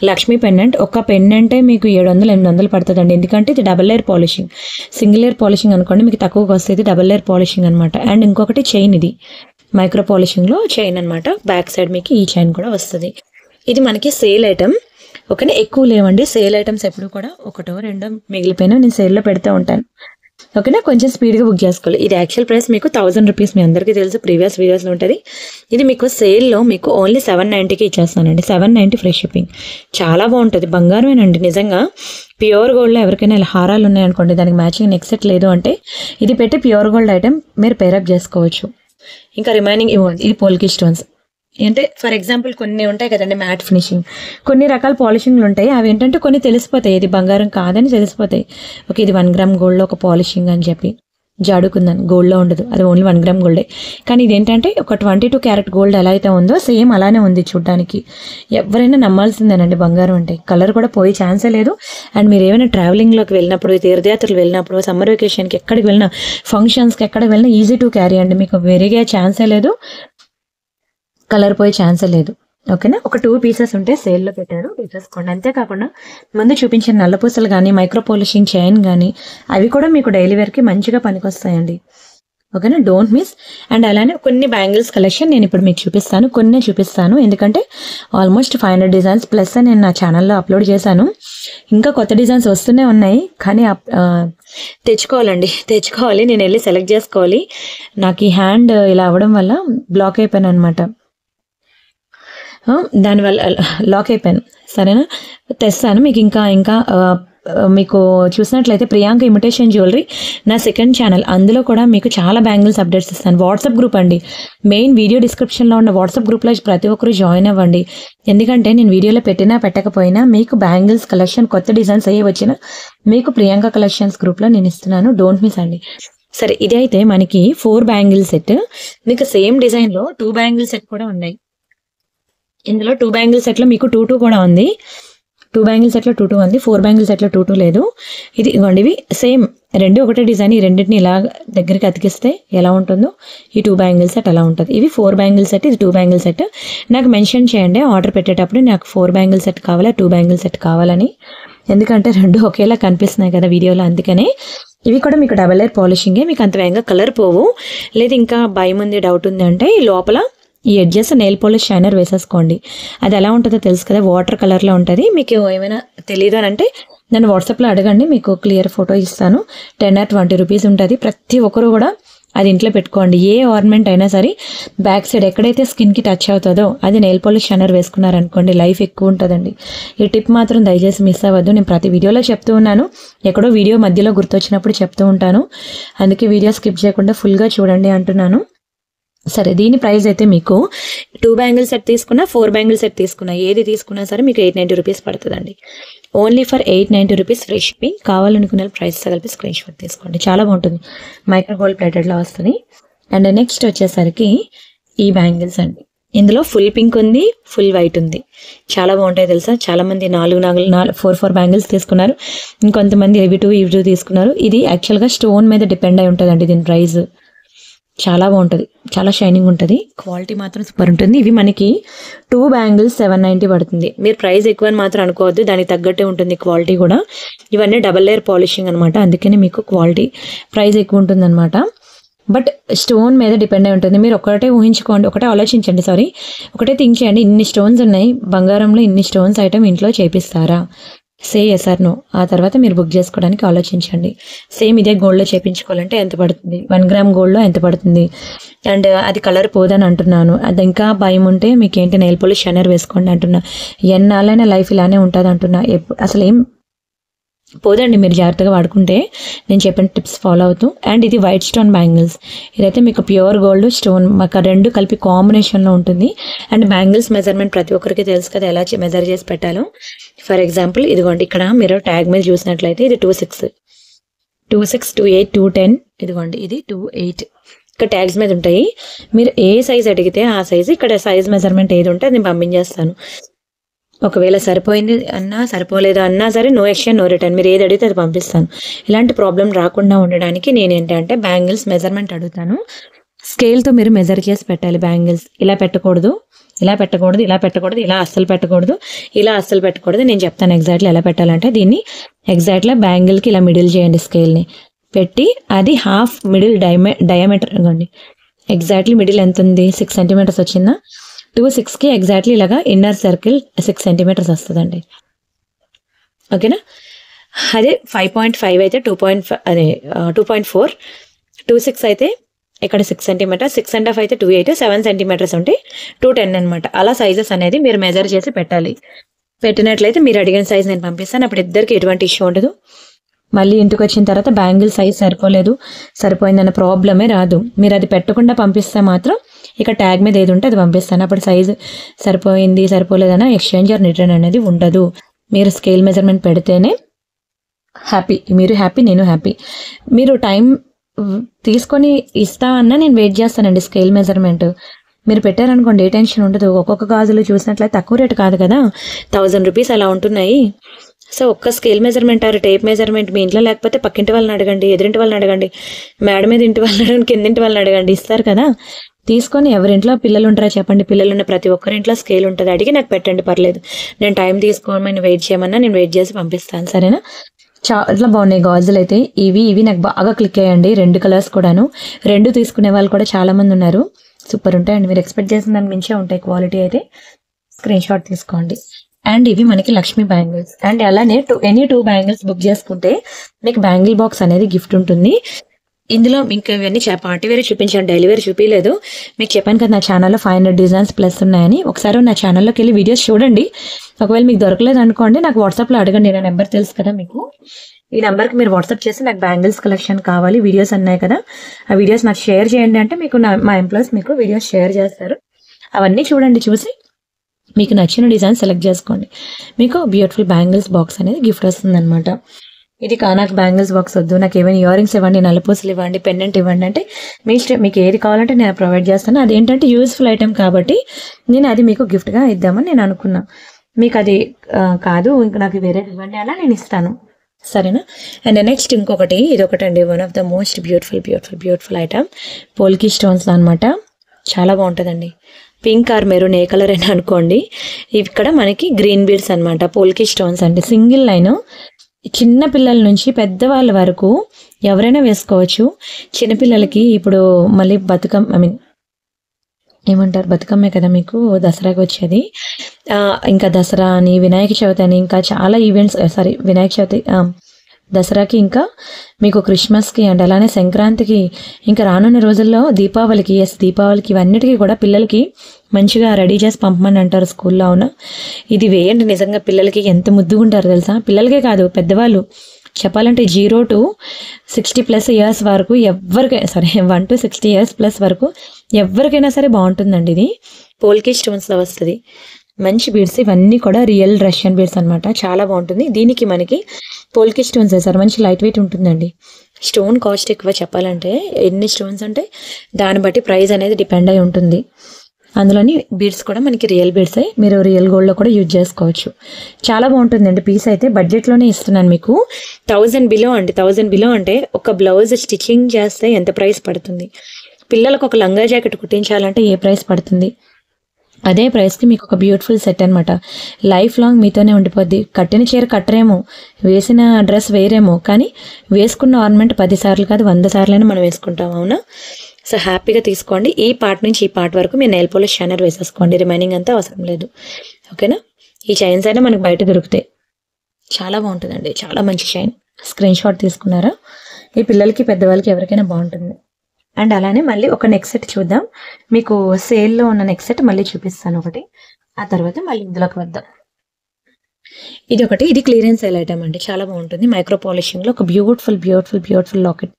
లక్ష్మీ పెండెంట్, ఒక పెండెంటే మీకు 700-800 పడుతుందండి, ఎందుకంటే ఇది double layer polishing. Single layer polishing అనుకోండి మీకు తక్కువకి వస్తుంది, డబల్ లేయర్ పాలిషింగ్ అనమాట. అండ్ ఇంకొకటి చైన్, ఇది మైక్రో పాలిషింగ్లో చైన్ అనమాట. బ్యాక్ సైడ్ మీకు ఈ చైన్ కూడా వస్తుంది. ఇది మనకి సేల్ ఐటమ్, ఓకేనా. ఎక్కువ లేవండి సేల్ ఐటమ్స్, ఎప్పుడు కూడా 1-2 మిగిలిపోయినా నేను సేల్లో పెడుతూ ఉంటాను, ఓకేనా. కొంచెం స్పీడ్గా బుక్ చేసుకోవాలి. ఇది యాక్చువల్ ప్రైస్ మీకు 1000 రూపీస్, మీ అందరికీ తెలుసు, ప్రీవియస్ వీడియోస్లో ఉంటుంది. ఇది మీకు సేల్లో మీకు ఓన్లీ 790కి ఇచ్చేస్తానండి. 790 free shipping. చాలా బాగుంటుంది, బంగారమేనండి నిజంగా. ప్యూర్ గోల్డ్లో ఎవరికైనా ఇలా హారాలు ఉన్నాయనుకోండి, దానికి మ్యాచింగ్ నెక్ సెట్ లేదు అంటే ఇది పెట్టి ప్యూర్ గోల్డ్ ఐటమ్ మీరు పేరప్ చేసుకోవచ్చు. ఇంకా రిమైనింగ్ ఇవ్వండి, ఇది పోల్కి స్టోన్స్ అంటే ఫర్ ఎగ్జాంపుల్ కొన్ని ఉంటాయి కదండి మ్యాట్ ఫినిషింగ్, కొన్ని రకాల పాలిషింగ్లు ఉంటాయి. అవి ఏంటంటే కొన్ని తెలిసిపోతాయి, ఇది బంగారం కాదని తెలిసిపోతాయి. ఓకే, ఇది 1 గ్రామ్ గోల్డ్లో ఒక పాలిషింగ్ అని చెప్పి జాడుకుందని గోల్డ్లో ఉండదు, అది ఓన్లీ 1 గ్రామ్ గోల్డే. కానీ ఇదేంటంటే ఒక 22 క్యారెట్ గోల్డ్ ఎలా అయితే ఉందో సేమ్ అలానే ఉంది చూడడానికి. ఎవరైనా నమ్మాల్సిందేనండి బంగారం అంటే. కలర్ కూడా పోయే ఛాన్సే లేదు. అండ్ మీరు ఏమైనా ట్రావెలింగ్లోకి వెళ్ళినప్పుడు, తీర్థయాత్రలు వెళ్ళినప్పుడు, సమ్మర్ వెకేషన్కి ఎక్కడికి వెళ్ళినా, ఫంక్షన్స్కి ఎక్కడికి వెళ్ళినా ఈజీ టు క్యారీ అండి, మీకు విరిగే ఛాన్సే లేదు, కలర్ పోయే ఛాన్సే లేదు, ఓకేనా. ఒక 2 పీసెస్ ఉంటే సేల్లో పెట్టారు, తీసేసుకోండి. అంతేకాకుండా ముందు చూపించిన నల్లపూసలు కానీ, మైక్రో పాలిషింగ్ చైన్ కానీ, అవి కూడా మీకు డైలీ వేర్కి మంచిగా పనికొస్తాయండి, ఓకేనా. Don't miss. అండ్ అలానే కొన్ని బ్యాంగిల్స్ కలెక్షన్ నేను ఇప్పుడు మీకు చూపిస్తాను, కొన్ని చూపిస్తాను, ఎందుకంటే ఆల్మోస్ట్ 500 డిజైన్స్ ప్లస్ నేను నా ఛానల్లో అప్లోడ్ చేశాను. ఇంకా కొత్త డిజైన్స్ వస్తూనే ఉన్నాయి, కానీ తెచ్చుకోవాలి, నేను వెళ్ళి సెలెక్ట్ చేసుకోవాలి. నాకు ఈ హ్యాండ్ ఇలా అవ్వడం వల్ల బ్లాక్ అయిపోయాను అనమాట, దానివల్ల లాక్ అయిపోయాను, సరేనా. తెస్తాను మీకు. ఇంకా మీకు చూసినట్లయితే ప్రియాంక ఇమిటేషన్ జ్యువెలరీ నా సెకండ్ ఛానల్, అందులో కూడా మీకు చాలా బ్యాంగిల్స్ అప్డేట్స్ ఇస్తాను. వాట్సాప్ గ్రూప్ అండి, మెయిన్ వీడియో డిస్క్రిప్షన్లో ఉన్న వాట్సాప్ గ్రూప్లో ప్రతి ఒక్కరు జాయిన్ అవ్వండి. ఎందుకంటే నేను వీడియోలో పెట్టినా పెట్టకపోయినా మీకు బ్యాంగిల్స్ కలెక్షన్ కొత్త డిజైన్స్ అయ్యి వచ్చినా మీకు ప్రియాంక కలెక్షన్స్ గ్రూప్లో నేను ఇస్తున్నాను, డోంట్ మిస్ అండి. సరే, ఇది అయితే మనకి 4 బ్యాంగిల్ సెట్, మీకు సేమ్ డిజైన్లో 2 బ్యాంగిల్ సెట్ కూడా ఉన్నాయి. ఇందులో 2 బ్యాంగిల్ సెట్లో మీకు 2 కూడా ఉంది, 2 బ్యాంగిల్ సెట్లో 2 ఉంది, 4 బ్యాంగిల్ సెట్లో 2 లేదు. ఇది ఇవ్వండి, ఇవి సేమ్ రెండు ఒకటే డిజైన్. ఈ రెండింటిని ఇలా దగ్గరికి అతికిస్తే ఎలా ఉంటుందో ఈ 2 బ్యాంగిల్ సెట్ అలా ఉంటుంది. ఇవి 4 బ్యాంగిల్ సెట్, ఇది 2 బ్యాంగిల్ సెట్. నాకు మెన్షన్ చేయండి ఆర్డర్ పెట్టేటప్పుడు, నాకు 4 బ్యాంగిల్ సెట్ కావాలా 2 బ్యాంగిల్ సెట్ కావాలని, ఎందుకంటే రెండు ఒకేలా కనిపిస్తున్నాయి కదా వీడియోలో, అందుకనే. ఇవి కూడా మీకు డబల్ లేయర్ పాలిషింగే, మీకు అంత వేగంగా కలర్ పోవు. లేదు ఇంకా భయం ఉంది, డౌట్ ఉంది అంటే ఈ లోపల ఈ ఎడ్జెస్ నెయిల్ పాలిష్ షైనర్ వేసేసుకోండి. అది ఎలా ఉంటుందో తెలుసు కదా, వాటర్ కలర్లో ఉంటుంది. మీకు ఏమైనా తెలియదు అని అంటే నన్ను వాట్సాప్లో అడగండి, మీకు క్లియర్ ఫోటో ఇస్తాను. 10 or 20 రూపీస్ ఉంటుంది. ప్రతి ఒక్కరు కూడా అది ఇంట్లో పెట్టుకోండి. ఏ ఆర్నమెంట్ అయినా సరే బ్యాక్ సైడ్ ఎక్కడైతే స్కిన్కి టచ్ అవుతుందో అది నెయిల్ పాలిష్ షైనర్ వేసుకున్నారనుకోండి, లైఫ్ ఎక్కువ ఉంటుందండి. ఈ టిప్ మాత్రం దయచేసి మిస్ అవ్వద్దు. నేను ప్రతి వీడియోలో చెప్తూ ఉన్నాను, ఎక్కడో వీడియో మధ్యలో గుర్తొచ్చినప్పుడు చెప్తూ ఉంటాను, అందుకే వీడియో స్కిప్ చేయకుండా ఫుల్గా చూడండి అంటున్నాను. సరే, దీని ప్రైస్ అయితే మీకు 2 బ్యాంగిల్ సెట్ తీసుకున్నా 4 బ్యాంగిల్ సెట్ తీసుకున్నా ఏది తీసుకున్నా సరే మీకు 890 రూపీస్ పడుతుందండి. Only for 890 rupees free shipping. కావాలనుకున్న ప్రైస్ కలిపి స్క్రీన్ షాట్ తీసుకోండి, చాలా బాగుంటుంది, మైక్రో గోల్డ్ ప్లేటెడ్లో వస్తుంది. అండ్ నెక్స్ట్ వచ్చేసరికి ఈ బ్యాంగిల్స్ అండి, ఇందులో ఫుల్ పింక్ ఉంది, ఫుల్ వైట్ ఉంది, చాలా బాగుంటాయి తెలుసా. చాలా మంది 4 బ్యాంగిల్స్ తీసుకున్నారు, ఇంకొంతమంది ఇవి 2 తీసుకున్నారు. ఇది యాక్చువల్గా స్టోన్ మీద డిపెండ్ అయి ఉంటుందండి దీని ప్రైస్. చాలా బాగుంటుంది, చాలా షైనింగ్ ఉంటుంది, క్వాలిటీ మాత్రం సూపర్ ఉంటుంది. ఇవి మనకి 2 బ్యాంగిల్స్ 790 పడుతుంది. మీరు ప్రైస్ ఎక్కువ అని మాత్రం అనుకోవద్దు, దానికి తగ్గట్టే ఉంటుంది క్వాలిటీ కూడా. ఇవన్నీ డబల్ లేయర్ పాలిషింగ్ అనమాట, అందుకని మీకు క్వాలిటీ ప్రైస్ ఎక్కువ ఉంటుంది అనమాట. బట్ స్టోన్ మీద డిపెండ్ అయి ఉంటుంది. మీరు ఒకటే ఊహించుకోండి, ఒకటే ఆలోచించండి, ఒకటే థింక్ చేయండి. ఇన్ని స్టోన్స్ ఉన్నాయి, బంగారంలో ఇన్ని స్టోన్స్ ఐటమ్ ఇంట్లో చేపిస్తారా? Say yes or no. ఆ తర్వాత మీరు బుక్ చేసుకోవడానికి ఆలోచించండి. సేమ్ ఇదే గోల్డ్లో చేయించుకోవాలంటే ఎంత పడుతుంది, 1 గ్రామ్ గోల్డ్లో ఎంత పడుతుంది, అండ్ అది కలర్ పోదని అంటున్నాను. అది ఇంకా భయం ఉంటే మీకు ఏంటి నెయిల్ పాలిష్ షైనర్ వేసుకోండి అంటున్నా. ఎన్నాళ్ళైనా లైఫ్ ఇలానే ఉంటుంది అంటున్నా. అసలు ఏం పోదండి మీరు జాగ్రత్తగా వాడుకుంటే, నేను చెప్పిన టిప్స్ ఫాలో అవుతూ. అండ్ ఇది వైట్ స్టోన్ బ్యాంగిల్స్, ఇదైతే మీకు ప్యూర్ గోల్డ్ స్టోన్ మాకు రెండు కలిపి కాంబినేషన్లో ఉంటుంది. అండ్ బ్యాంగిల్స్ మెజర్మెంట్ ప్రతి ఒక్కరికి తెలుసు కదా, ఎలా మెజర్ చేసి పెట్టాలో. ఫర్ ఎగ్జాంపుల్ ఇదిగోండి, ఇక్కడ మీరు ట్యాగ్ మీద చూసినట్లయితే ఇది 26, 26, 28, 210, ఇదిగోండి ఇది 28 ఇక్కడ ట్యాగ్స్ మీద ఉంటాయి. మీరు ఏ సైజ్ అడిగితే ఆ సైజు, ఇక్కడ సైజ్ మెజర్మెంట్ ఏది ఉంటే అది నేను పంపించేస్తాను. ఒకవేళ సరిపోయింది అన్నా సరిపోలేదు అన్నా సరే నో ఎక్స్చేంజ్ నో రిటర్న్, మీరు ఏది అడిగితే అది పంపిస్తాను. ఇలాంటి ప్రాబ్లం రాకుండా ఉండడానికి నేను ఏంటంటే బ్యాంగిల్స్ మెజర్మెంట్ అడుగుతాను. స్కేల్తో మీరు మెజర్ చేసి పెట్టాలి. బ్యాంగిల్స్ ఇలా పెట్టకూడదు, ఇలా పెట్టకూడదు, ఇలా పెట్టకూడదు, ఇలా అస్సలు పెట్టకూడదు, ఇలా అస్సలు పెట్టకూడదు. నేను చెప్తాను ఎగ్జాక్ట్లీ ఎలా పెట్టాలంటే, దీన్ని ఎగ్జాక్ట్గా బ్యాంగిల్కి ఇలా మిడిల్ చేయండి, స్కేల్ని పెట్టి అది హాఫ్ మిడిల్ డయామీటర్ ఇవ్వండి. ఎగ్జాక్ట్లీ మిడిల్ ఎంత ఉంది, 6 సెంటీమీటర్స్ వచ్చిందా, 2/6కి ఎగ్జాక్ట్లీ ఇలాగా ఇన్నర్ సర్కిల్ 6 సెంటీమీటర్స్ వస్తుందండి. ఓకేనా. అదే 5.5 అయితే 2.4, 2.6 అయితే ఇక్కడ 6 సెంటీమీటర్, 6.5 అయితే 2.8, 7 సెంటీమీటర్స్ ఉంటే 2.10 అనమాట. అలా సైజెస్ అనేది మీరు మెజర్ చేసి పెట్టాలి. పెట్టినట్లయితే మీరు అడిగిన సైజ్ నేను పంపిస్తాను. అప్పుడు ఇద్దరికి ఎటువంటి ఇష్యూ ఉండదు. మళ్ళీ ఇంటికి వచ్చిన తర్వాత బ్యాంగిల్ సైజ్ సరిపోలేదు, సరిపోయిందన్న ప్రాబ్లమే రాదు. మీరు అది పెట్టకుండా పంపిస్తే మాత్రం ఇక ట్యాగ్ మీద ఏది ఉంటే అది పంపిస్తాను. అప్పుడు సైజు సరిపోయింది సరిపోలేదన్న ఎక్స్చేంజ్ ఆర్ రిటర్న్ అనేది ఉండదు. మీరు స్కేల్ మెజర్మెంట్ పెడితేనే హ్యాపీ, మీరు హ్యాపీ, నేను హ్యాపీ. మీరు టైం తీసుకొని ఇస్తా అన్నా నేను వెయిట్ చేస్తానండి. స్కేల్ మెజర్మెంట్ మీరు పెట్టారనుకోండి ఏ టెన్షన్ ఉండదు. ఒక్కొక్క గాజులు చూసినట్లయితే తక్కువ రేటు కాదు కదా, 1000 రూపీస్ అలా ఉంటున్నాయి. సో ఒక్క scale measurement or tape measurement మీ ఇంట్లో లేకపోతే పక్కింటి వాళ్ళని అడగండి, ఎదురింటి వాళ్ళని అడగండి, మేడ మీద ఇంటి వాళ్ళని అడగండి, కిందింటి వాళ్ళని అడగండి, ఇస్తారు కదా. తీసుకొని ఎవరింట్లో పిల్లలు ఉంటారో చెప్పండి, పిల్లలు ఉన్న ప్రతి ఒక్కరింట్లో స్కేల్ ఉంటుంది, అడిగి నాకు పెట్టండి పర్లేదు. నేను టైం తీసుకోమని వెయిట్ చేయమన్నా నేను వెయిట్ చేసి పంపిస్తాను, సరేనా. చాలా బాగున్నాయి గాజులు అయితే. ఇవి నాకు బాగా క్లిక్ అయ్యండి, 2 కలర్స్ కూడాను. 2 తీసుకునే వాళ్ళు కూడా చాలా మంది ఉన్నారు. సూపర్ ఉంటాయండి, మీరు ఎక్స్పెక్ట్ చేసిన దాని మించే ఉంటాయి క్వాలిటీ అయితే. స్క్రీన్ షాట్ తీసుకోండి. అండ్ ఇవి మనకి లక్ష్మీ బ్యాంగిల్స్. అండ్ అలానే ఎనీ 2 బ్యాంగిల్స్ బుక్ చేసుకుంటే మీకు బ్యాంగిల్ బాక్స్ అనేది గిఫ్ట్ ఉంటుంది. ఇందులో మీకు ఇవన్నీ పార్టీ వేరే చూపించాను, డైలీ వేర్ చూపించలేదు. మీకు చెప్పాను కదా నా ఛానల్లో 500 డిజైన్స్ ప్లస్ ఉన్నాయని. ఒకసారి నా ఛానల్లోకి వెళ్ళి వీడియోస్ చూడండి. ఒకవేళ మీకు దొరకలేదు అనుకోండి, నాకు వాట్సాప్లో అడగండి, నా నెంబర్ తెలుసు కదా మీకు. ఈ నెంబర్కి మీరు వాట్సాప్ చేసి నాకు బ్యాంగిల్స్ కలెక్షన్ కావాలి, వీడియోస్ అన్నాయి కదా, ఆ వీడియోస్ నాకు షేర్ చేయండి అంటే మీకు మా ఎంప్లాయీస్ మీకు వీడియోస్ షేర్ చేస్తారు. అవన్నీ చూడండి, చూసి మీకు నచ్చిన డిజైన్ సెలెక్ట్ చేసుకోండి. మీకు బ్యూటిఫుల్ బ్యాంగిల్స్ బాక్స్ అనేది గిఫ్ట్ వస్తుంది అనమాట. ఇది నాకు బ్యాంగిల్స్ బాక్స్ వద్దు, నాకు ఏమైనా ఇయర్ రింగ్స్ ఇవ్వండి, నల్లపూసలు ఇవ్వండి, పెండెంట్ ఇవ్వండి అంటే మీ ఇష్టం, మీకు ఏది కావాలంటే నేను ప్రొవైడ్ చేస్తాను. అదేంటంటే యూస్ఫుల్ ఐటెం కాబట్టి నేను అది మీకు గిఫ్ట్గా ఇద్దామని నేను అనుకున్నా. మీకు అది కాదు ఇంకా నాకు వేరేది ఇవ్వండి అలా నేను ఇస్తాను, సరేనా. అండ్ నెక్స్ట్ ఇంకొకటి, ఇది ఒకటండి, one of the most beautiful item, polki stones అనమాట. చాలా బాగుంటుందండి. Pink or maroon A colour అయినా అనుకోండి. ఇక్కడ మనకి గ్రీన్ బీడ్స్ అనమాట, పోల్కీ స్టోన్స్ అంటే సింగిల్ లైన్. చిన్న పిల్లల నుంచి పెద్దవాళ్ళ వరకు ఎవరైనా వేసుకోవచ్చు. చిన్నపిల్లలకి ఇప్పుడు మళ్ళీ ఏమంటారు, బతుకమ్మే కదా మీకు దసరాకి వచ్చేది. ఇంకా దసరా అని, వినాయక చవితి అని, ఇంకా చాలా ఈవెంట్స్, వినాయక చవితి, దసరాకి, ఇంకా మీకు క్రిస్మస్కి, అండ్ అలానే సంక్రాంతికి, ఇంకా రానున్న రోజుల్లో దీపావళికి, దీపావళికి, ఇవన్నిటికీ కూడా పిల్లలకి మంచిగా రెడీ చేసి పంపమని అంటారు స్కూల్లో. అవునా, ఇది వేయండి. నిజంగా పిల్లలకి ఎంత ముద్దుగా ఉంటారు తెలుసా. పిల్లలకే కాదు, పెద్దవాళ్ళు చెప్పాలంటే 0 to 60+ ఇయర్స్ వరకు ఎవరికైనా సరే, 1 to 60 ఇయర్స్ ప్లస్ వరకు ఎవరికైనా సరే బాగుంటుందండి. ఇది పోల్కీ స్టోన్స్లో వస్తుంది, మంచి బీడ్స్. ఇవన్నీ కూడా రియల్ రష్యన్ బీడ్స్ అనమాట, చాలా బాగుంటుంది. దీనికి మనకి పోల్కీ స్టోన్స్ వేసారు, మంచి లైట్ వెయిట్ ఉంటుందండి. స్టోన్ కాస్ట్ ఎక్కువ, చెప్పాలంటే ఎన్ని స్టోన్స్ అంటే దాన్ని బట్టి ప్రైస్ అనేది డిపెండ్ అయి ఉంటుంది. అందులోని బీడ్స్ కూడా మనకి రియల్ బీడ్సే, మీరు రియల్ గోల్డ్లో కూడా యూజ్ చేసుకోవచ్చు. చాలా బాగుంటుందండి. పీస్ అయితే బడ్జెట్లోనే ఇస్తున్నాను మీకు. 1000 బిలో అండి. 1000 బిలో అంటే ఒక బ్లౌజ్ స్టిచ్చింగ్ చేస్తే ఎంత ప్రైస్ పడుతుంది, పిల్లలకు ఒక లంగా జాకెట్ కుట్టించాలంటే ఏ ప్రైస్ పడుతుంది, అదే ప్రైస్కి మీకు ఒక బ్యూటిఫుల్ సెట్ అనమాట. లైఫ్ లాంగ్ మీతోనే ఉండిపోద్ది. కట్టిన చీర కట్టరేమో, వేసిన డ్రెస్ వేరేమో, కానీ వేసుకున్న ఆర్నమెంట్ 10 సార్లు కాదు 100 సార్లైనా మనం వేసుకుంటాం, అవునా. సో హ్యాపీగా తీసుకోండి. ఈ పార్ట్ నుంచి ఈ పార్ట్ వరకు మీరు నెయిల్ పాలిష్ షైనర్ వేసేసుకోండి, రిమైనింగ్ అంతా అవసరం లేదు, ఓకేనా. ఈ చైన్స్ అయినా మనకు బయట దొరుకుతాయి. చాలా బాగుంటుందండి, చాలా మంచి షైన్. స్క్రీన్ షాట్ తీసుకున్నారా. ఈ పిల్లలకి పెద్దవాళ్ళకి ఎవరికైనా బాగుంటుంది. అండ్ అలానే మళ్ళీ ఒక నెక్ సెట్ చూద్దాం. మీకు సేల్లో ఉన్న నెక్ సెట్ మళ్ళీ చూపిస్తాను ఒకటి, ఆ తర్వాత మళ్ళీ ఇందులోకి వద్దాం. ఇది ఒకటి, ఇది క్లియరెన్స్ సేల్ ఐటమ్ అండి, చాలా బాగుంటుంది. మైక్రో పాలిషింగ్లో ఒక బ్యూటిఫుల్ లాకెట్.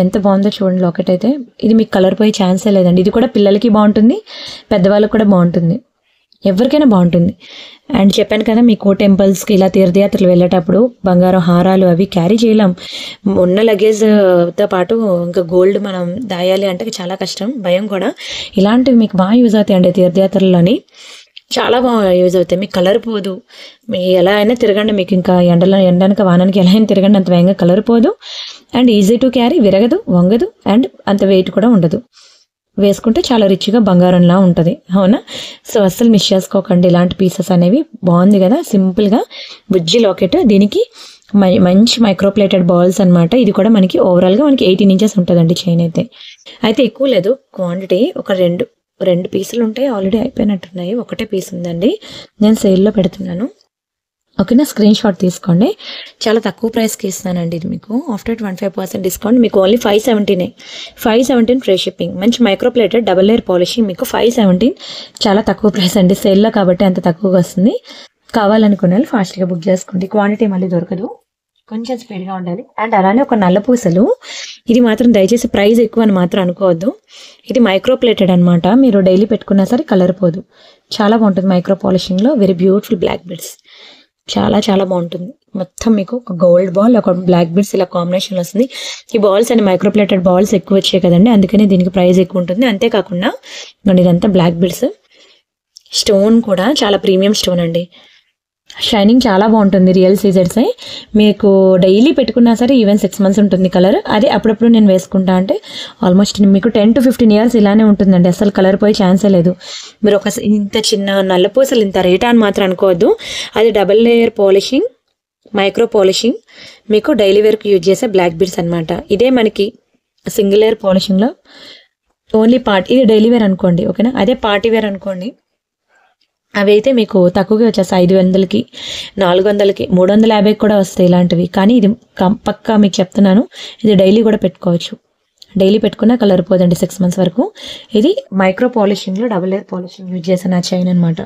ఎంత బాగుందో చూడండి లాకెట్ అయితే. ఇది మీకు కలర్ పోయే ఛాన్సే లేదండి. ఇది కూడా పిల్లలకి బాగుంటుంది, పెద్దవాళ్ళకి కూడా బాగుంటుంది, ఎవరికైనా బాగుంటుంది. అండ్ చెప్పాను కదా మీకు టెంపుల్స్కి ఇలా తీర్థయాత్రలు వెళ్ళేటప్పుడు బంగారం హారాలు అవి క్యారీ చేయలేం. ఉన్న లగేజ్తో పాటు ఇంకా గోల్డ్ మనం దాయాలి అంటే చాలా కష్టం, భయం కూడా. ఇలాంటివి మీకు బాగా యూజ్ అవుతాయండి తీర్థయాత్రల్లోని, చాలా బాగా యూజ్ అవుతాయి. మీకు కలర్ పోదు, మీ ఎలా అయినా తిరగండి, మీకు ఇంకా ఎండనక వానానికి ఎలా అయినా తిరగండి, అంత వేగంగా కలర్ పోదు. అండ్ ఈజీ టు క్యారీ, విరగదు, వంగదు, అండ్ అంత వెయిట్ కూడా ఉండదు. వేసుకుంటే చాలా రిచ్గా బంగారంలా ఉంటుంది, అవునా? సో అస్సలు మిస్ చేసుకోకండి ఇలాంటి పీసెస్ అనేవి. బాగుంది కదా, సింపుల్గా బుజ్జి లాకెట్. దీనికి మంచి మైక్రోప్లేటెడ్ బాల్స్ అనమాట. ఇది కూడా మనకి ఓవరాల్గా మనకి 18 ఇంచెస్ ఉంటుందండి చైన్ అయితే ఎక్కువ లేదు క్వాంటిటీ. ఒక రెండు పీసులు ఉంటాయి, ఆల్రెడీ అయిపోయినట్టున్నాయి. ఒకటే పీస్ ఉందండి, నేను సేల్లో పెడుతున్నాను. ఓకేనా, స్క్రీన్ షాట్ తీసుకోండి. చాలా తక్కువ ప్రైస్కి ఇస్తున్నానండి ఇది మీకు. ఆఫ్టర్ 25% డిస్కౌంట్ మీకు ఓన్లీ 517 ఫ్రీ షిప్పింగ్. మంచి మైక్రోప్లేటెడ్ డబుల్ లేయర్ పాలిషింగ్ మీకు 517, చాలా తక్కువ ప్రైస్ అండి, సేల్లో కాబట్టి అంత తక్కువగా వస్తుంది. కావాలనుకునే వాళ్ళు ఫాస్ట్గా బుక్ చేసుకోండి, క్వాంటిటీ మళ్ళీ దొరకదు, కొంచెం స్పీడ్గా ఉండాలి. అండ్ అలానే ఒక నల్ల పూసలు, ఇది మాత్రం దయచేసి ప్రైస్ ఎక్కువ అని మాత్రం అనుకోవద్దు. ఇది మైక్రోప్లేటెడ్ అనమాట, మీరు డైలీ పెట్టుకున్నా సరే కలర్ పోదు, చాలా బాగుంటుంది. మైక్రో పాలిషింగ్లో వెరీ బ్యూటిఫుల్ బ్లాక్ బిడ్స్, చాలా బాగుంటుంది. మొత్తం మీకు ఒక గోల్డ్ బాల్, ఒక బ్లాక్ బిడ్స్ ఇలా కాంబినేషన్ వస్తుంది. ఈ బాల్స్ అని మైక్రోప్లేటెడ్ బాల్స్ ఎక్కువ వచ్చాయి కదండి, అందుకని దీనికి ప్రైస్ ఎక్కువ ఉంటుంది. అంతేకాకుండా ఇదంతా బ్లాక్ బిడ్స్. స్టోన్ కూడా చాలా ప్రీమియం స్టోన్ అండి, షైనింగ్ చాలా బాగుంటుంది. రియల్ సీజర్స్ మీకు డైలీ పెట్టుకున్నా సరే ఈవెన్ 6 months ఉంటుంది కలర్. అదే అప్పుడప్పుడు నేను వేసుకుంటా అంటే ఆల్మోస్ట్ మీకు 10 to 15 years ఇలానే ఉంటుందండి, అసలు కలర్ పోయే ఛాన్సే లేదు. మీరు ఒక ఇంత చిన్న నల్లపూసలు ఇంత రేట్ అని మాత్రం అనుకోవద్దు. అది double layer polishing, micro polishing, మీకు డైలీ వేర్కి యూజ్ చేసే బ్లాక్ బీడ్స్ అనమాట. ఇదే మనకి సింగిల్ లేయర్ పాలిషింగ్లో ఓన్లీ ఇది డైలీ వేర్ అనుకోండి, ఓకేనా. అదే పార్టీ వేర్ అనుకోండి, అవి అయితే మీకు తక్కువగా వచ్చేస్తాయి, 500కి, 400కి, 350కి కూడా వస్తాయి ఇలాంటివి. కానీ ఇది పక్కా మీకు చెప్తున్నాను, ఇది డైలీ కూడా పెట్టుకోవచ్చు, డైలీ పెట్టుకున్నా కలర్ పోదండి 6 months వరకు. ఇది మైక్రో పాలిషింగ్లో డబుల్ లేయర్ పాలిషింగ్ యూజ్ చేసిన చైన్ అనమాట.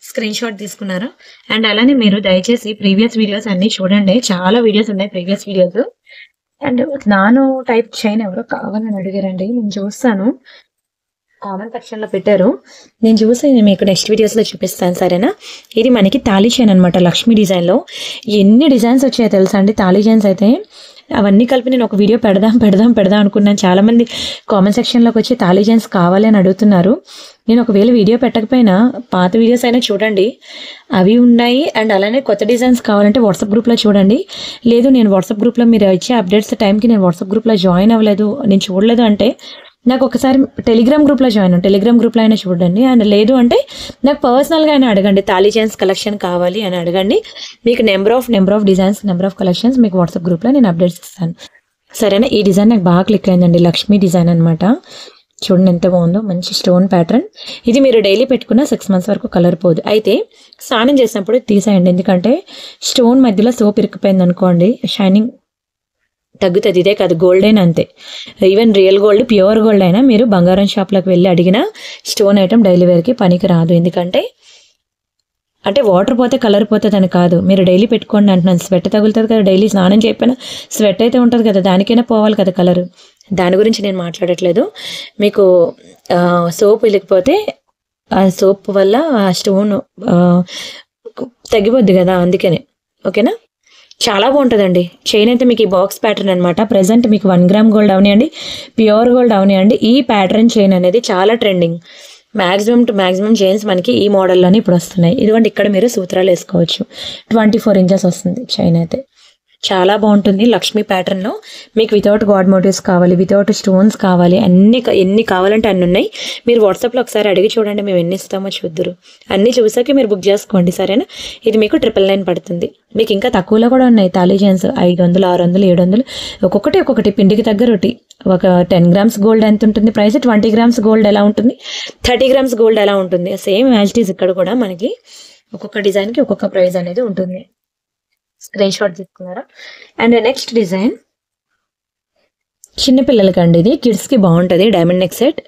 స్క్రీన్ షాట్ తీసుకున్నారా? అండ్ అలానే మీరు దయచేసి ప్రీవియస్ వీడియోస్ అన్నీ చూడండి, చాలా వీడియోస్ ఉన్నాయి previous videos. And nano type chain ఎవరో కావాలని అడిగారండి, నేను చూస్తాను, కామెంట్ సెక్షన్లో పెట్టారు, నేను చూసి మీకు నెక్స్ట్ వీడియోస్లో చూపిస్తాను, సరేనా. ఇది మనకి తాళీ చైన్ అనమాట, లక్ష్మీ డిజైన్లో. ఎన్ని డిజైన్స్ వచ్చాయో తెలుసా అండి తాళీ చైన్స్ అయితే. అవన్నీ కలిపి నేను ఒక వీడియో పెడదాం అనుకున్నాను. చాలామంది కామెంట్ సెక్షన్లోకి వచ్చి తాళీ చైన్స్ కావాలి అని అడుగుతున్నారు. నేను ఒకవేళ వీడియో పెట్టకపోయినా పాత వీడియోస్ అయినా చూడండి, అవి ఉన్నాయి. అండ్ అలానే కొత్త డిజైన్స్ కావాలంటే వాట్సాప్ గ్రూప్లో చూడండి. లేదు నేను వాట్సాప్ గ్రూప్లో మీరు ఇచ్చే అప్డేట్స్ టైంకి నేను వాట్సాప్ గ్రూప్లో జాయిన్ అవ్వలేదు, నేను చూడలేదు అంటే నాకు ఒకసారి టెలిగ్రామ్ గ్రూప్లో టెలిగ్రామ్ గ్రూప్లో అయినా చూడండి. అండ్ లేదు అంటే నాకు పర్సనల్గా అయినా అడగండి, తాళీ చైన్స్ కలెక్షన్ కావాలి అని అడగండి. మీకు number of designs, number of collections మీకు వాట్సాప్ గ్రూప్లో నేను అప్డేట్స్ ఇస్తాను, సరేనా. ఈ డిజైన్ నాకు బాగా క్లిక్ అయిందండి, లక్ష్మీ డిజైన్ అనమాట. చూడండి ఎంత బాగుందో, మంచి స్టోన్ ప్యాటర్న్. ఇది మీరు డైలీ పెట్టుకున్న 6 months వరకు కలర్ పోదు. అయితే స్నానం చేసినప్పుడు తీసేయండి, ఎందుకంటే స్టోన్ మధ్యలో సోప్ ఇరుక్కుపోయింది అనుకోండి, షైనింగ్ తగ్గుతుంది. ఇదే కాదు, గోల్డ్ అయినా అంతే, even real gold, pure gold అయినా మీరు బంగారం షాప్లోకి వెళ్ళి అడిగిన స్టోన్ ఐటమ్ డైలీ వేర్కి పనికి రాదు. ఎందుకంటే వాటర్ పోతే కలర్ పోతుంది అని కాదు, మీరు డైలీ పెట్టుకోండి అంటున్నాను. స్వెట్ తగులుతుంది కదా, డైలీ స్నానం చేయకపోయినా స్వెట్ అయితే ఉంటుంది కదా, దానికైనా పోవాలి కదా కలర్. దాని గురించి నేను మాట్లాడట్లేదు. మీకు సోప్ వెళ్ళకపోతే ఆ సోప్ వల్ల ఆ స్టోన్ తగ్గిపోద్ది కదా, అందుకనే, ఓకేనా. చాలా బాగుంటుందండి చైన్ అయితే. మీకు ఈ బాక్స్ ప్యాటర్న్ అనమాట. ప్రెసెంట్ మీకు 1 gram గోల్డ్ అవనివ్వండి, ప్యూర్ గోల్డ్ అవనివ్వండి, ఈ ప్యాటర్న్ చైన్ అనేది చాలా ట్రెండింగ్. మ్యాక్సిమం చైన్స్ మనకి ఈ మోడల్లోనే ఇప్పుడు వస్తున్నాయి. ఇదిగోండి ఇక్కడ మీరు సూత్రాలు వేసుకోవచ్చు. 24 inches వస్తుంది చైన్ అయితే, చాలా బాగుంటుంది. లక్ష్మీ ప్యాటర్న్లో మీకు వితౌట్ గాడ్ మోటివ్స్ కావాలి, వితౌట్ స్టోన్స్ కావాలి, ఎన్ని కావాలంటే అన్ని ఉన్నాయి. మీరు వాట్సాప్లో ఒకసారి అడిగి చూడండి, మేము ఎన్ని ఇస్తామో చూద్దరు. అన్నీ చూసాక మీరు బుక్ చేసుకోండి, సరేనా. ఇది మీకు 999 పడుతుంది. మీకు ఇంకా తక్కువలో కూడా ఉన్నాయి తాళీ చైన్స్, 500, 600, 700, ఒక్కొక్కటి పిండికి తగ్గరొకటి. ఒక 10 grams గోల్డ్ ఎంత ఉంటుంది ప్రైస్, 20 grams గోల్డ్ ఎలా ఉంటుంది, 30 grams గోల్డ్ ఎలా ఉంటుంది, సేమ్ యాజ్ ఇట్ ఈజ్. ఇక్కడ కూడా మనకి ఒక్కొక్క డిజైన్కి ఒక్కొక్క ప్రైస్ అనేది ఉంటుంది. స్క్రీన్ షాట్ తీసుకున్నారా? అండ్ నెక్స్ట్ డిజైన్ చిన్నపిల్లలకి అండి, ఇది కిడ్స్కి బాగుంటుంది. డైమండ్ నెక్ సెట్,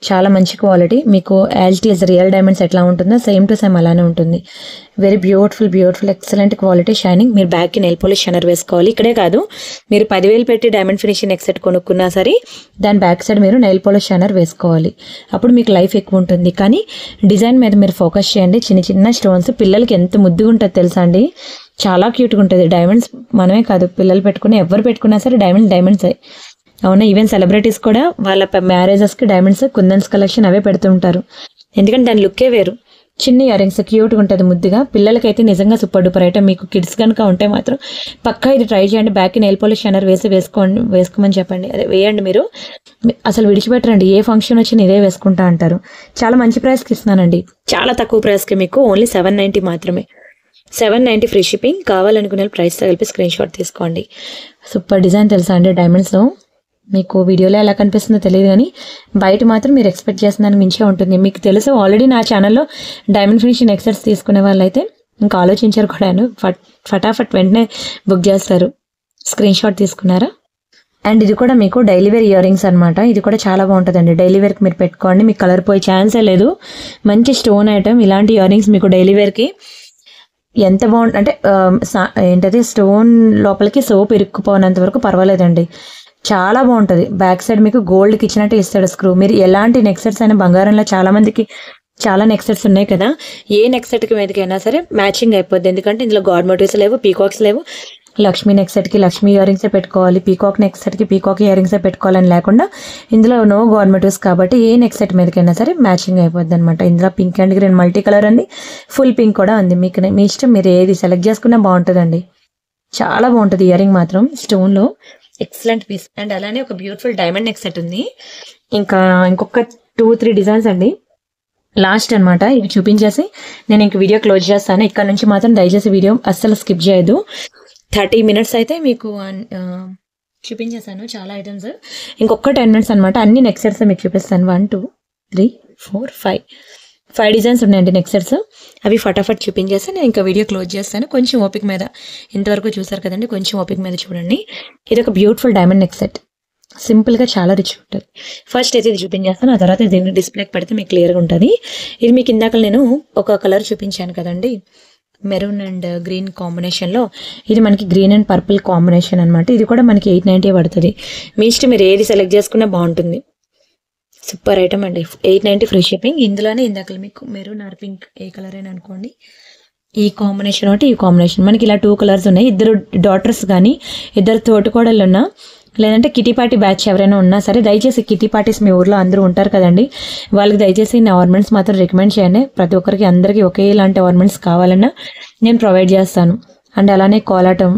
చాలా మంచి క్వాలిటీ. మీకు యాజ్ రియల్ డైమండ్స్ ఎట్లా ఉంటుందో సేమ్ టు సేమ్ అలానే ఉంటుంది. Very beautiful excellent quality shining. మీరు బ్యాక్కి నెయిల్ పాలిష్ షైనర్ వేసుకోవాలి. ఇక్కడే కాదు, మీరు 10,000 పెట్టి డైమండ్ ఫినిషింగ్ నెక్ సెట్ కొనుక్కున్నా సరే దాని బ్యాక్ సైడ్ మీరు నెయిల్ పాలిష్ షైనర్ వేసుకోవాలి. అప్పుడు మీకు లైఫ్ ఎక్కువ ఉంటుంది. కానీ డిజైన్ మీద మీరు ఫోకస్ చేయండి. చిన్న చిన్న స్టోన్స్ పిల్లలకి ఎంత ముద్దుగా ఉంటుంది తెలుసా అండి, చాలా క్యూట్గా ఉంటుంది. డైమండ్స్ మనమే కాదు, పిల్లలు పెట్టుకుని ఎవరు పెట్టుకున్నా సరే డైమండ్సే. అవునా, ఈవెన్ సెలబ్రిటీస్ కూడా వాళ్ళ మ్యారేజెస్కి డైమండ్స్ కుందన్స్ కలెక్షన్ అవే పెడుతూ ఉంటారు. ఎందుకంటే దాని లుక్కే వేరు. చిన్న ఇయర్ రింగ్స్ క్యూట్గా ఉంటుంది ముద్దుగా. పిల్లలకైతే నిజంగా సూపర్ డూపర్ ఐటమ్. మీకు కిడ్స్ కనుక ఉంటే మాత్రం పక్కా ఇది ట్రై చేయండి. బ్యాక్కి నెయిల్ పాలిష్ షైనర్ వేసుకోమని చెప్పండి. అదే వేయండి. మీరు అసలు విడిచిపెట్టరండి. ఏ ఫంక్షన్ వచ్చినా ఇదే వేసుకుంటా అంటారు. చాలా మంచి ప్రైస్కి ఇస్తున్నానండి. చాలా తక్కువ ప్రైస్కి మీకు ఓన్లీ 790 మాత్రమే. 790 ఫ్రీ షిప్పింగ్. కావాలనుకునే ప్రైస్తో కలిపి స్క్రీన్ షాట్ తీసుకోండి. సూపర్ డిజైన్ తెలుసా అండి డైమండ్స్లో. మీకు వీడియోలో ఎలా కనిపిస్తుందో తెలియదు, కానీ బయట మాత్రం మీరు ఎక్స్పెక్ట్ చేసిన దానికి మించే ఉంటుంది. మీకు తెలుసు ఆల్రెడీ నా ఛానల్లో డైమండ్ ఫినిషింగ్ నెక్ సెట్స్ తీసుకునే వాళ్ళు అయితే ఇంకా ఆలోచించారు కూడాను. ఫటాఫట్ వెంటనే బుక్ చేస్తారు. స్క్రీన్ షాట్ తీసుకున్నారా? అండ్ ఇది కూడా మీకు డైలీ వేర్ ఇయర్ రింగ్స్ అనమాట. ఇది కూడా చాలా బాగుంటుందండి. డైలీ వేర్కి మీరు పెట్టుకోండి. మీకు కలర్ పోయే ఛాన్సే లేదు. మంచి స్టోన్ ఐటమ్. ఇలాంటి ఇయర్ రింగ్స్ మీకు డైలీ వేర్కి ఎంత బాగుంటుంది అంటే ఏంటది, స్టోన్ లోపలికి సోప్ ఇరుక్కుపోనంత వరకు పర్వాలేదండి. చాలా బాగుంటుంది. బ్యాక్ సైడ్ మీకు గోల్డ్కి ఇచ్చినట్టు ఇస్తాడు స్క్రూ. మీరు ఎలాంటి నెక్ సెట్స్ అయినా బంగారంలో చాలా మందికి చాలా నెక్ సెట్స్ ఉన్నాయి కదా, ఏ నెక్ సెట్కి మీదకైనా సరే మ్యాచింగ్ అయిపోద్ది. ఎందుకంటే ఇందులో గాడ్ మోటివ్స్ లేవు, పీకాక్స్ లేవు. లక్ష్మీ నెక్ సెట్కి లక్ష్మీ ఇయర్ రింగ్సే పెట్టుకోవాలి, పీకాక్ నెక్ సెట్కి పీకాక్ ఇయర్ రింగ్సే పెట్టుకోవాలని లేకుండా ఇందులో నో గాడ్ మోటివ్స్ కాబట్టి ఏ నెక్ సెట్ మీదకైనా సరే మ్యాచింగ్ అయిపోద్ది అనమాట. ఇందులో pink and green multi colour ఉంది, ఫుల్ పింక్ కూడా ఉంది. మీకు మీ ఇష్టం, మీరు ఏది సెలెక్ట్ చేసుకున్నా బాగుంటుందండి. చాలా బాగుంటుంది ఇయర్ రింగ్ మాత్రం స్టోన్లో. Excellent piece. అండ్ అలానే ఒక బ్యూటిఫుల్ డైమండ్ నెక్ సెట్ ఉంది. ఇంకా ఇంకొక 2-3 డిజైన్స్ అండి లాస్ట్ అనమాట. ఇవి చూపించేసి నేను ఇంక వీడియో క్లోజ్ చేస్తాను. ఇక్కడ నుంచి మాత్రం దయచేసి వీడియో అస్సలు స్కిప్ చేయదు. 30 minutes అయితే మీకు చూపించేసాను చాలా ఐటమ్స్. ఇంకొక 10 minutes అనమాట. అన్ని నెక్ సెట్స్ మీకు చూపిస్తాను. 1 2 3 4 5 డిజైన్స్ ఉన్నాయండి నెక్ సెట్స్. అవి ఫటాఫట్ చూపించేసి నేను ఇంకా వీడియో క్లోజ్ చేస్తాను. కొంచెం ఓపిక మీద, ఇంతవరకు చూసారు కదండి, కొంచెం ఓపిక మీద చూడండి. ఇది ఒక బ్యూటిఫుల్ డైమండ్ నెక్ సెట్. సింపుల్గా చాలా రిచ్ ఉంటుంది. ఫస్ట్ అయితే ఇది చూపించేస్తాను, ఆ తర్వాత దీన్ని డిస్ప్లేకి పెడితే మీకు క్లియర్గా ఉంటుంది. ఇది మీకు ఇందాక నేను ఒక కలర్ చూపించాను కదండి, మెరూన్ అండ్ గ్రీన్ కాంబినేషన్లో. ఇది మనకి గ్రీన్ అండ్ పర్పుల్ కాంబినేషన్ అనమాట. ఇది కూడా మనకి 890 పడుతుంది. మీ ఇష్టం, మీరు ఏది సెలెక్ట్ చేసుకున్నా బాగుంటుంది. సూపర్ ఐటమ్ అండి. 890 ఫ్రీ షిప్పింగ్. ఇందులోనే ఇందాక మీకు maroon are pink A colour అయినా అనుకోండి, ఈ కాంబినేషన్ ఒకటి, ఈ కాంబినేషన్. మనకి ఇలా 2 కలర్స్ ఉన్నాయి. ఇద్దరు డాటర్స్ కానీ ఇద్దరు తోటికోడళ్ళు ఉన్నా, లేదంటే కిటీ పార్టీ బ్యాచ్ ఎవరైనా ఉన్నా సరే, దయచేసి కిటీ పార్టీస్ మీ ఊర్లో అందరూ ఉంటారు కదండి, వాళ్ళకి దయచేసి నా ఆర్నమెంట్స్ మాత్రం రికమెండ్ చేయండి. ప్రతి ఒక్కరికి అందరికీ ఒకేలాంటి ఆర్నమెంట్స్ కావాలన్నా నేను ప్రొవైడ్ చేస్తాను. అండ్ అలానే కోలాటం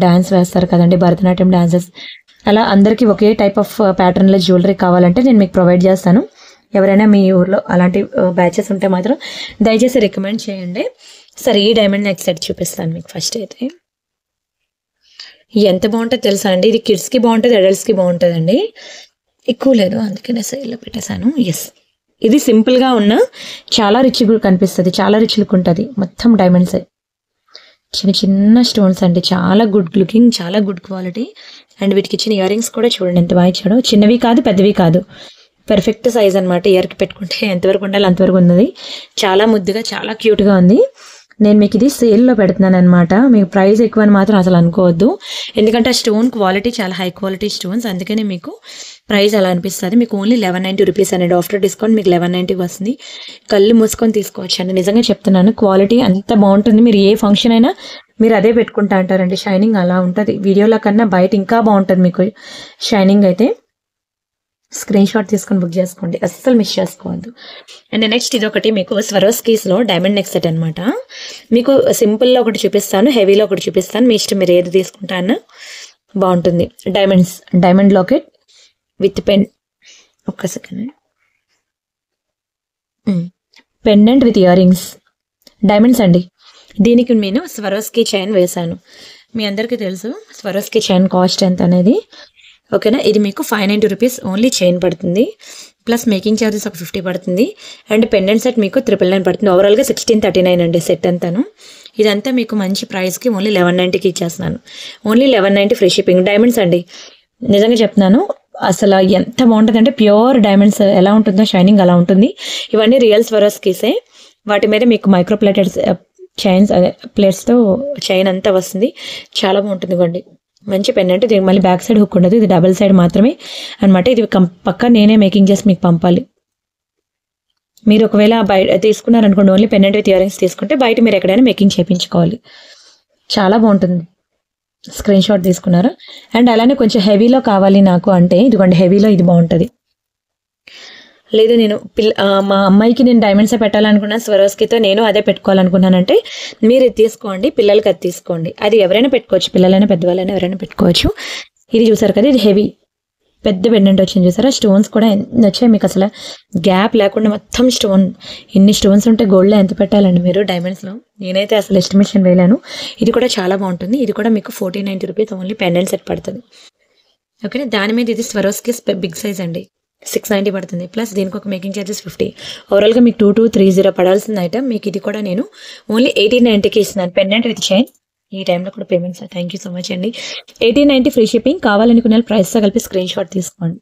డ్యాన్స్ వేస్తారు కదండి, భరతనాట్యం డాన్సెస్, అలా అందరికీ ఒకే టైప్ ఆఫ్ ప్యాటర్న్లో జ్యువెలరీ కావాలంటే నేను మీకు ప్రొవైడ్ చేస్తాను. ఎవరైనా మీ ఊర్లో అలాంటి బ్యాచెస్ ఉంటే మాత్రం దయచేసి రికమెండ్ చేయండి. సరే, ఈ డైమండ్ నెక్ సెట్ చూపిస్తాను మీకు. ఫస్ట్ అయితే ఎంత బాగుంటుందో తెలుసా అండి. ఇది కిడ్స్కి బాగుంటుంది, అడల్ట్స్కి బాగుంటుందండి. ఎక్కువ లేదు, అందుకే నేను సైడ్లో పెట్టేశాను. ఎస్, ఇది సింపుల్గా ఉన్న చాలా రిచ్ కనిపిస్తుంది, చాలా రిచ్ లుక్ ఉంటుంది. మొత్తం డైమండ్సే, చిన్న చిన్న స్టోన్స్ అండి. చాలా గుడ్ లుకింగ్, చాలా గుడ్ క్వాలిటీ. అండ్ వీటికి ఇచ్చిన ఇయర్ రింగ్స్ కూడా చూడండి ఎంత బాగా ఇచ్చాడో. చిన్నవి కాదు, పెద్దవి కాదు, పర్ఫెక్ట్ సైజ్ అనమాట. ఇయర్కి పెట్టుకుంటే ఎంతవరకు ఉండాలి అంతవరకు ఉన్నది. చాలా ముద్దుగా, చాలా క్యూట్గా ఉంది. నేను మీకు ఇది సేల్లో పెడుతున్నాను అనమాట. మీకు ప్రైస్ ఎక్కువ అని మాత్రం అసలు అనుకోవద్దు, ఎందుకంటే ఆ స్టోన్ క్వాలిటీ చాలా హై క్వాలిటీ స్టోన్స్, అందుకనే మీకు ప్రైస్ అలా అనిపిస్తుంది. మీకు ఓన్లీ 1190 రూపీస్ అనేది ఆఫ్టర్ డిస్కౌంట్ మీకు 1190 వస్తుంది. కళ్ళు మూసుకొని తీసుకోవచ్చు అండి, నిజంగా చెప్తున్నాను. క్వాలిటీ అంత బాగుంటుంది. మీరు ఏ ఫంక్షన్ అయినా మీరు అదే పెట్టుకుంటా అంటారండి. షైనింగ్ అలా ఉంటుంది. వీడియోలో కన్నా బయట ఇంకా బాగుంటుంది మీకు షైనింగ్ అయితే. స్క్రీన్ షాట్ తీసుకొని బుక్ చేసుకోండి, అస్సలు మిస్ చేసుకోవద్దు. అండ్ నెక్స్ట్ ఇది ఒకటి మీకు స్వరోస్కీస్లో డైమండ్ నెక్ సెట్ అనమాట. మీకు సింపుల్లో ఒకటి చూపిస్తాను, హెవీలో ఒకటి చూపిస్తాను. మీ ఇష్టం, మీరు ఏది తీసుకుంటా అన్న బాగుంటుంది. డైమండ్ లాకెట్ విత్ పెన్, ఒక్క second, pendant with ear rings, diamonds అండి. దీనికి నేను స్వరోస్కీ చైన్ వేశాను. మీ అందరికీ తెలుసు స్వరోస్కీ చైన్ కాస్ట్ ఎంత అనేది, ఓకేనా. ఇది మీకు 590 రూపీస్ ఓన్లీ చైన్ పడుతుంది, ప్లస్ మేకింగ్ ఛార్జెస్ ఒక 50 పడుతుంది. అండ్ పెండెంట్ సెట్ మీకు 999 పడుతుంది. ఓవరాల్గా 1639 అండి సెట్ అంతాను. ఇదంతా మీకు మంచి ప్రైస్కి ఓన్లీ 1190కి ఇచ్చేస్తున్నాను. Only 1190 free shipping. డైమండ్స్ అండి, నిజంగా చెప్తున్నాను, అసలు ఎంత బాగుంటుంది అంటే ప్యూర్ డైమండ్స్ ఎలా ఉంటుందో షైనింగ్ అలా ఉంటుంది. ఇవన్నీ రియల్ స్వరోస్కీసే. వాటి మీద మీకు మైక్రో ప్లేటెడ్ చైన్స్ అదే ప్లేట్స్తో చైన్ అంతా వస్తుంది. చాలా బాగుంటుంది ఇవ్వండి. మంచి పెండెంట్. దీనికి మళ్ళీ బ్యాక్ సైడ్ హుక్ ఉండదు, ఇది డబుల్ సైడ్ మాత్రమే అనమాట. ఇది పక్కా నేనే మేకింగ్ చేసి మీకు పంపాలి. మీరు ఒకవేళ బయట తీసుకున్నారనుకోండి, only pendant with ear rings తీసుకుంటే బయట మీరు ఎక్కడైనా మేకింగ్ చేయించుకోవాలి. చాలా బాగుంటుంది. స్క్రీన్ షాట్ తీసుకున్నారు. అండ్ అలానే కొంచెం హెవీలో కావాలి నాకు అంటే ఇదిగోండి, హెవీలో ఇది బాగుంటుంది. లేదు నేను మా అమ్మాయికి నేను డైమండ్సే పెట్టాలనుకున్నాను స్వరోస్కీతో, నేను అదే పెట్టుకోవాలనుకున్నానంటే మీరు ఇది తీసుకోండి, పిల్లలకి అది తీసుకోండి. అది ఎవరైనా పెట్టుకోవచ్చు, పిల్లలైనా పెద్దవాళ్ళైనా ఎవరైనా పెట్టుకోవచ్చు. ఇది చూసారు కదా, ఇది హెవీ పెద్ద పెండెంట్ వచ్చింది చూసారా. స్టోన్స్ కూడా ఎన్ని వచ్చాయి మీకు, అసలు గ్యాప్ లేకుండా మొత్తం స్టోన్. ఇన్ని స్టోన్స్ ఉంటే గోల్డ్లో ఎంత పెట్టాలండి మీరు డైమండ్స్లో. నేనైతే అసలు ఎస్టిమేషన్ వేయలేను. ఇది కూడా చాలా బాగుంటుంది. ఇది కూడా మీకు 1490 రూపీస్ ఓన్లీ పెండెంట్ సెట్ పడుతుంది. ఓకేనా. దాని మీద ఇది స్వరోస్కీ బిగ్ సైజ్ అండి, 690 పడుతుంది. ప్లస్ దీనికి ఒక మేకింగ్ ఛార్జెస్ 50. ఓవరాల్గా మీకు 2230 పడాల్సిన ఐటమ్ మీకు ఇది కూడా నేను ఓన్లీ 1890కి ఇస్తున్నాను, పెండెంట్ విత్ చైన్. ఈ టైంలో కూడా payments. Thank you so much అండి. 1890 ఫ్రీ షిప్పింగ్. కావాలనుకునే ప్రైస్తో కలిపి స్క్రీన్ షాట్ తీసుకోండి.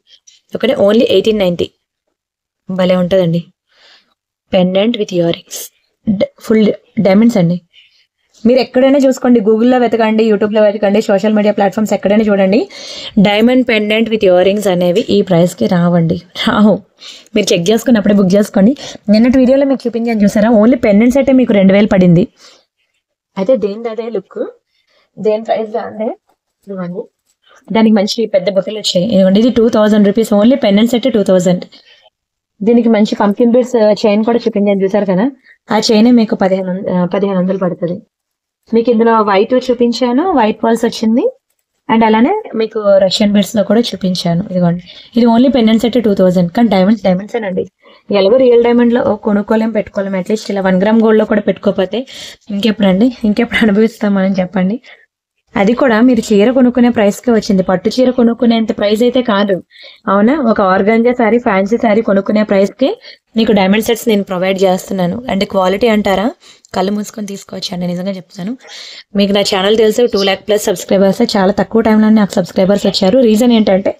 Okay, only 1890. భలే ఉంటుందండి. Pendant with ear rings, full diamonds అండి. మీరు ఎక్కడైనా చూసుకోండి, గూగుల్లో వెతకండి, యూట్యూబ్లో వెతకండి, సోషల్ మీడియా ప్లాట్ఫామ్స్ ఎక్కడైనా చూడండి, diamond pendant with ear rings అనేవి ఈ ప్రైస్కి రావండి, రావు. మీరు చెక్ చేసుకుని అప్పుడే బుక్ చేసుకోండి. నిన్నటి వీడియోలో మీకు చూపించాను చూసారా, ఓన్లీ పెండెంట్స్ అయితే మీకు 2000 పడింది. అయితే దేని అదే లుక్, దేని ప్రైస్ అంటే ఇవ్వండి. దానికి మంచి పెద్ద బొట్టలు వచ్చాయి. ఇదిగోండి, ఇది 2000 రూపీస్ ఓన్లీ. పెండెంట్స్ అయితే 2000. దీనికి మంచి పంకిన్ బీడ్స్ చైన్ కూడా చూపించాను చూసారు కదా, ఆ చైనే మీకు 1500 పడుతుంది. మీకు ఇందులో వైట్ చూపించాను, వైట్ పర్ల్స్ వచ్చింది. అండ్ అలానే మీకు రష్యన్ బీడ్స్ లో కూడా చూపించాను. ఇదిగోండి, ఇది ఓన్లీ పెండెంట్స్ అయితే 2000. కానీ డైమండ్స్ అండి. ఎలాగో రియల్ డైమండ్ లో కొనుక్కోలేం, పెట్టుకోలేం. అట్లీస్ట్ ఇలా 1 గ్రామ్ గోల్డ్ లో కూడా పెట్టుకోకపోతే ఇంకెప్పుడు అనుభవిస్తాం మనం చెప్పండి. అది కూడా మీరు చీర కొనుక్కునే ప్రైస్కే వచ్చింది. పట్టు చీర కొనుక్కునేంత ప్రైస్ అయితే కాదు, అవునా. ఒక ఆర్గాంజా శారీ, ఫ్యాన్సీ శారీ కొనుక్కునే ప్రైస్కి మీకు డైమండ్ సెట్స్ నేను ప్రొవైడ్ చేస్తున్నాను. అంటే క్వాలిటీ అంటారా, కళ్ళు మూసుకొని తీసుకోవచ్చు అండి, నిజంగా చెప్తాను. మీకు నా ఛానల్ తెలుసు, 2 lakh ప్లస్ సబ్స్క్రైబర్స్. చాలా తక్కువ టైంలో నాకు సబ్స్క్రైబర్స్ వచ్చారు. రీజన్ ఏంటంటే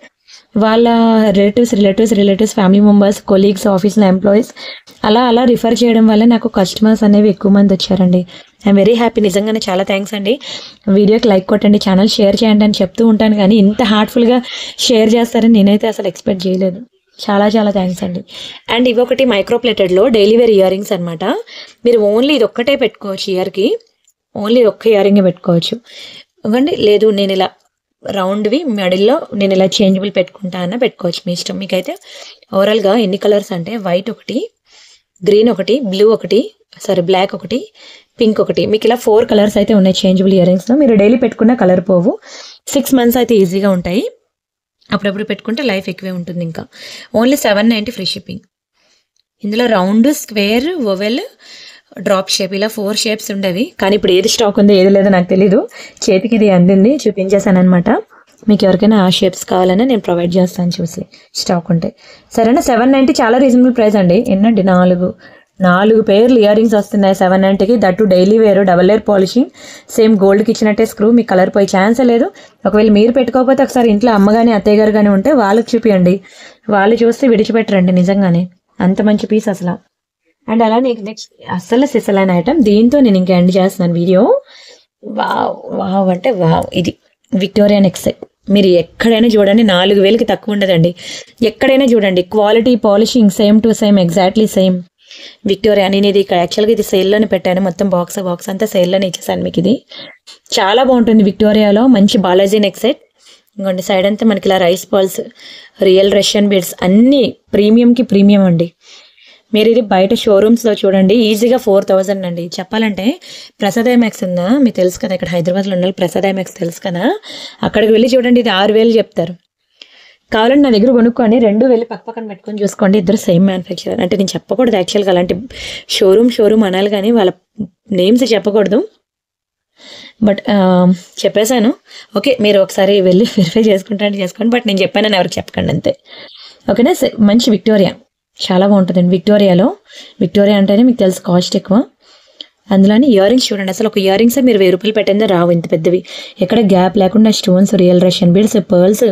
వాళ్ళ రిలేటివ్స్, ఫ్యామిలీ మెంబర్స్, కొలీగ్స్, ఆఫీస్లో ఎంప్లాయీస్ అలా రిఫర్ చేయడం వల్ల నాకు కస్టమర్స్ అనేవి ఎక్కువ మంది వచ్చారండి. I'm very happy. నిజంగానే చాలా థ్యాంక్స్ అండి. వీడియోకి లైక్ కొట్టండి, ఛానల్ షేర్ చేయండి అని చెప్తూ ఉంటాను, కానీ ఇంత హార్ట్ఫుల్గా షేర్ చేస్తారని నేనైతే అసలు ఎక్స్పెక్ట్ చేయలేదు. చాలా థ్యాంక్స్ అండి. అండ్ ఇవి ఒకటి మైక్రో ప్లేటెడ్లో డైలీ వేర్ ఇయర్ రింగ్స్ అనమాట. మీరు ఓన్లీ ఇది ఒక్కటే పెట్టుకోవచ్చు, ఇయర్కి ఓన్లీ ఒక్క ఇయర్ రింగే పెట్టుకోవచ్చు. ఇవ్వండి, లేదు నేను ఇలా రౌండ్వి మిడిల్లో నేను ఇలా చేంజబుల్ పెట్టుకుంటా పెట్టుకోవచ్చు, మీ ఇష్టం. మీకైతే ఓవరాల్గా ఎన్ని కలర్స్ అంటే వైట్ ఒకటి, గ్రీన్ ఒకటి, బ్లూ ఒకటి, బ్లాక్ ఒకటి, పింక్ ఒకటి, మీకు ఇలా 4 కలర్స్ అయితే ఉన్నాయి చేంజబుల్ ఇయర్ రింగ్స్లో. మీరు డైలీ పెట్టుకున్న కలర్ పోవు. 6 months అయితే ఈజీగా ఉంటాయి. అప్పుడప్పుడు పెట్టుకుంటే లైఫ్ ఎక్కువే ఉంటుంది. ఇంకా ఓన్లీ 790 ఫ్రీ షిప్పింగ్. ఇందులో round, square, oval, drop shape ఇలా 4 షేప్స్ ఉండేవి. కానీ ఇప్పుడు ఏది స్టాక్ ఉందో ఏది లేదో నాకు తెలీదు. చేతికి ఇది అందింది, చూపించేశాను అనమాట. మీకు ఎవరికైనా ఆ షేప్స్ కావాలన్నా నేను ప్రొవైడ్ చేస్తాను చూసి, స్టాక్ ఉంటే. సరేనా. 790 చాలా రీజనబుల్ ప్రైస్ అండి. ఎన్నండి, 4 పేర్లు ఇయర్ రింగ్స్ వస్తున్నాయి 790కి. That daily wear, double layer polishing, same గోల్డ్కి ఇచ్చినట్టే స్క్రూ. మీకు కలర్ పోయి ఛాన్సే లేదు. ఒకవేళ మీరు పెట్టుకోకపోతే ఒకసారి ఇంట్లో అమ్మ కానీ అత్తయ్య గారు కానీ ఉంటే వాళ్ళకి చూపియండి, వాళ్ళు చూస్తే విడిచిపెట్టరండి నిజంగానే. అంత మంచి పీస్ అసలు. అండ్ అలానే నెక్స్ట్ అస్సలు సిసలైన ఐటమ్, దీంతో నేను ఇంకా ఎండ్ చేస్తున్నాను వీడియో. వావ్ అంటే వావ్. ఇది విక్టోరియా నెక్ సెట్. మీరు ఎక్కడైనా చూడండి, 4000కి తక్కువ ఉండదండి. ఎక్కడైనా చూడండి, quality, polishing same to same, exactly same Victoria. నేను ఇది ఇక్కడ యాక్చువల్గా ఇది సేల్లోనే పెట్టాను, మొత్తం బాక్స్ అంతా సేల్లోనే ఇచ్చేసాను మీకు. ఇది చాలా బాగుంటుంది. విక్టోరియాలో మంచి బాలాజీ నెక్ సెట్. ఇంకోండి సైడ్ అంతా మనకి ఇలా rice pearls, real Russian beads, అన్నీ ప్రీమియంకి ప్రీమియం అండి. మీరు ఇది బయట షోరూమ్స్లో చూడండి, ఈజీగా 4000 అండి. చెప్పాలంటే ప్రసాద్ ఐమాక్స్ ఉందా, మీకు తెలుసు కదా, ఇక్కడ హైదరాబాద్లో ఉన్న ప్రసాద్ ఐమాక్స్ తెలుసు కదా, అక్కడికి వెళ్ళి చూడండి, ఇది 6000 చెప్తారు. కావాలంటే నా దగ్గర కొనుక్కొని 2 వెళ్ళి పక్కన పెట్టుకొని చూసుకోండి, ఇద్దరు సేమ్ మ్యానుఫ్యాక్చరర్. అంటే నేను చెప్పకూడదు యాక్చువల్గా, అలాంటి షోరూమ్ అనాలి కానీ వాళ్ళ నేమ్స్ చెప్పకూడదు. బట్ చెప్పేశాను. ఓకే, మీరు ఒకసారి వెళ్ళి వెరిఫై చేసుకోండి. బట్ నేను చెప్పానని ఎవరికి చెప్పకండి అంతే, ఓకేనా. మంచి విక్టోరియా చాలా బాగుంటుందండి. విక్టోరియా అంటేనే మీకు తెలుసు కాస్ట్ ఎక్కువ. అందులోని ఇయర్ రింగ్స్ చూడండి, అసలు ఒక ఇయర్ రింగ్స్ మీరు 1000 రూపాయలు పెట్టిందే రావు ఇంత పెద్దవి, ఎక్కడ గ్యాప్ లేకుండా stones, real Russian beads, pearls.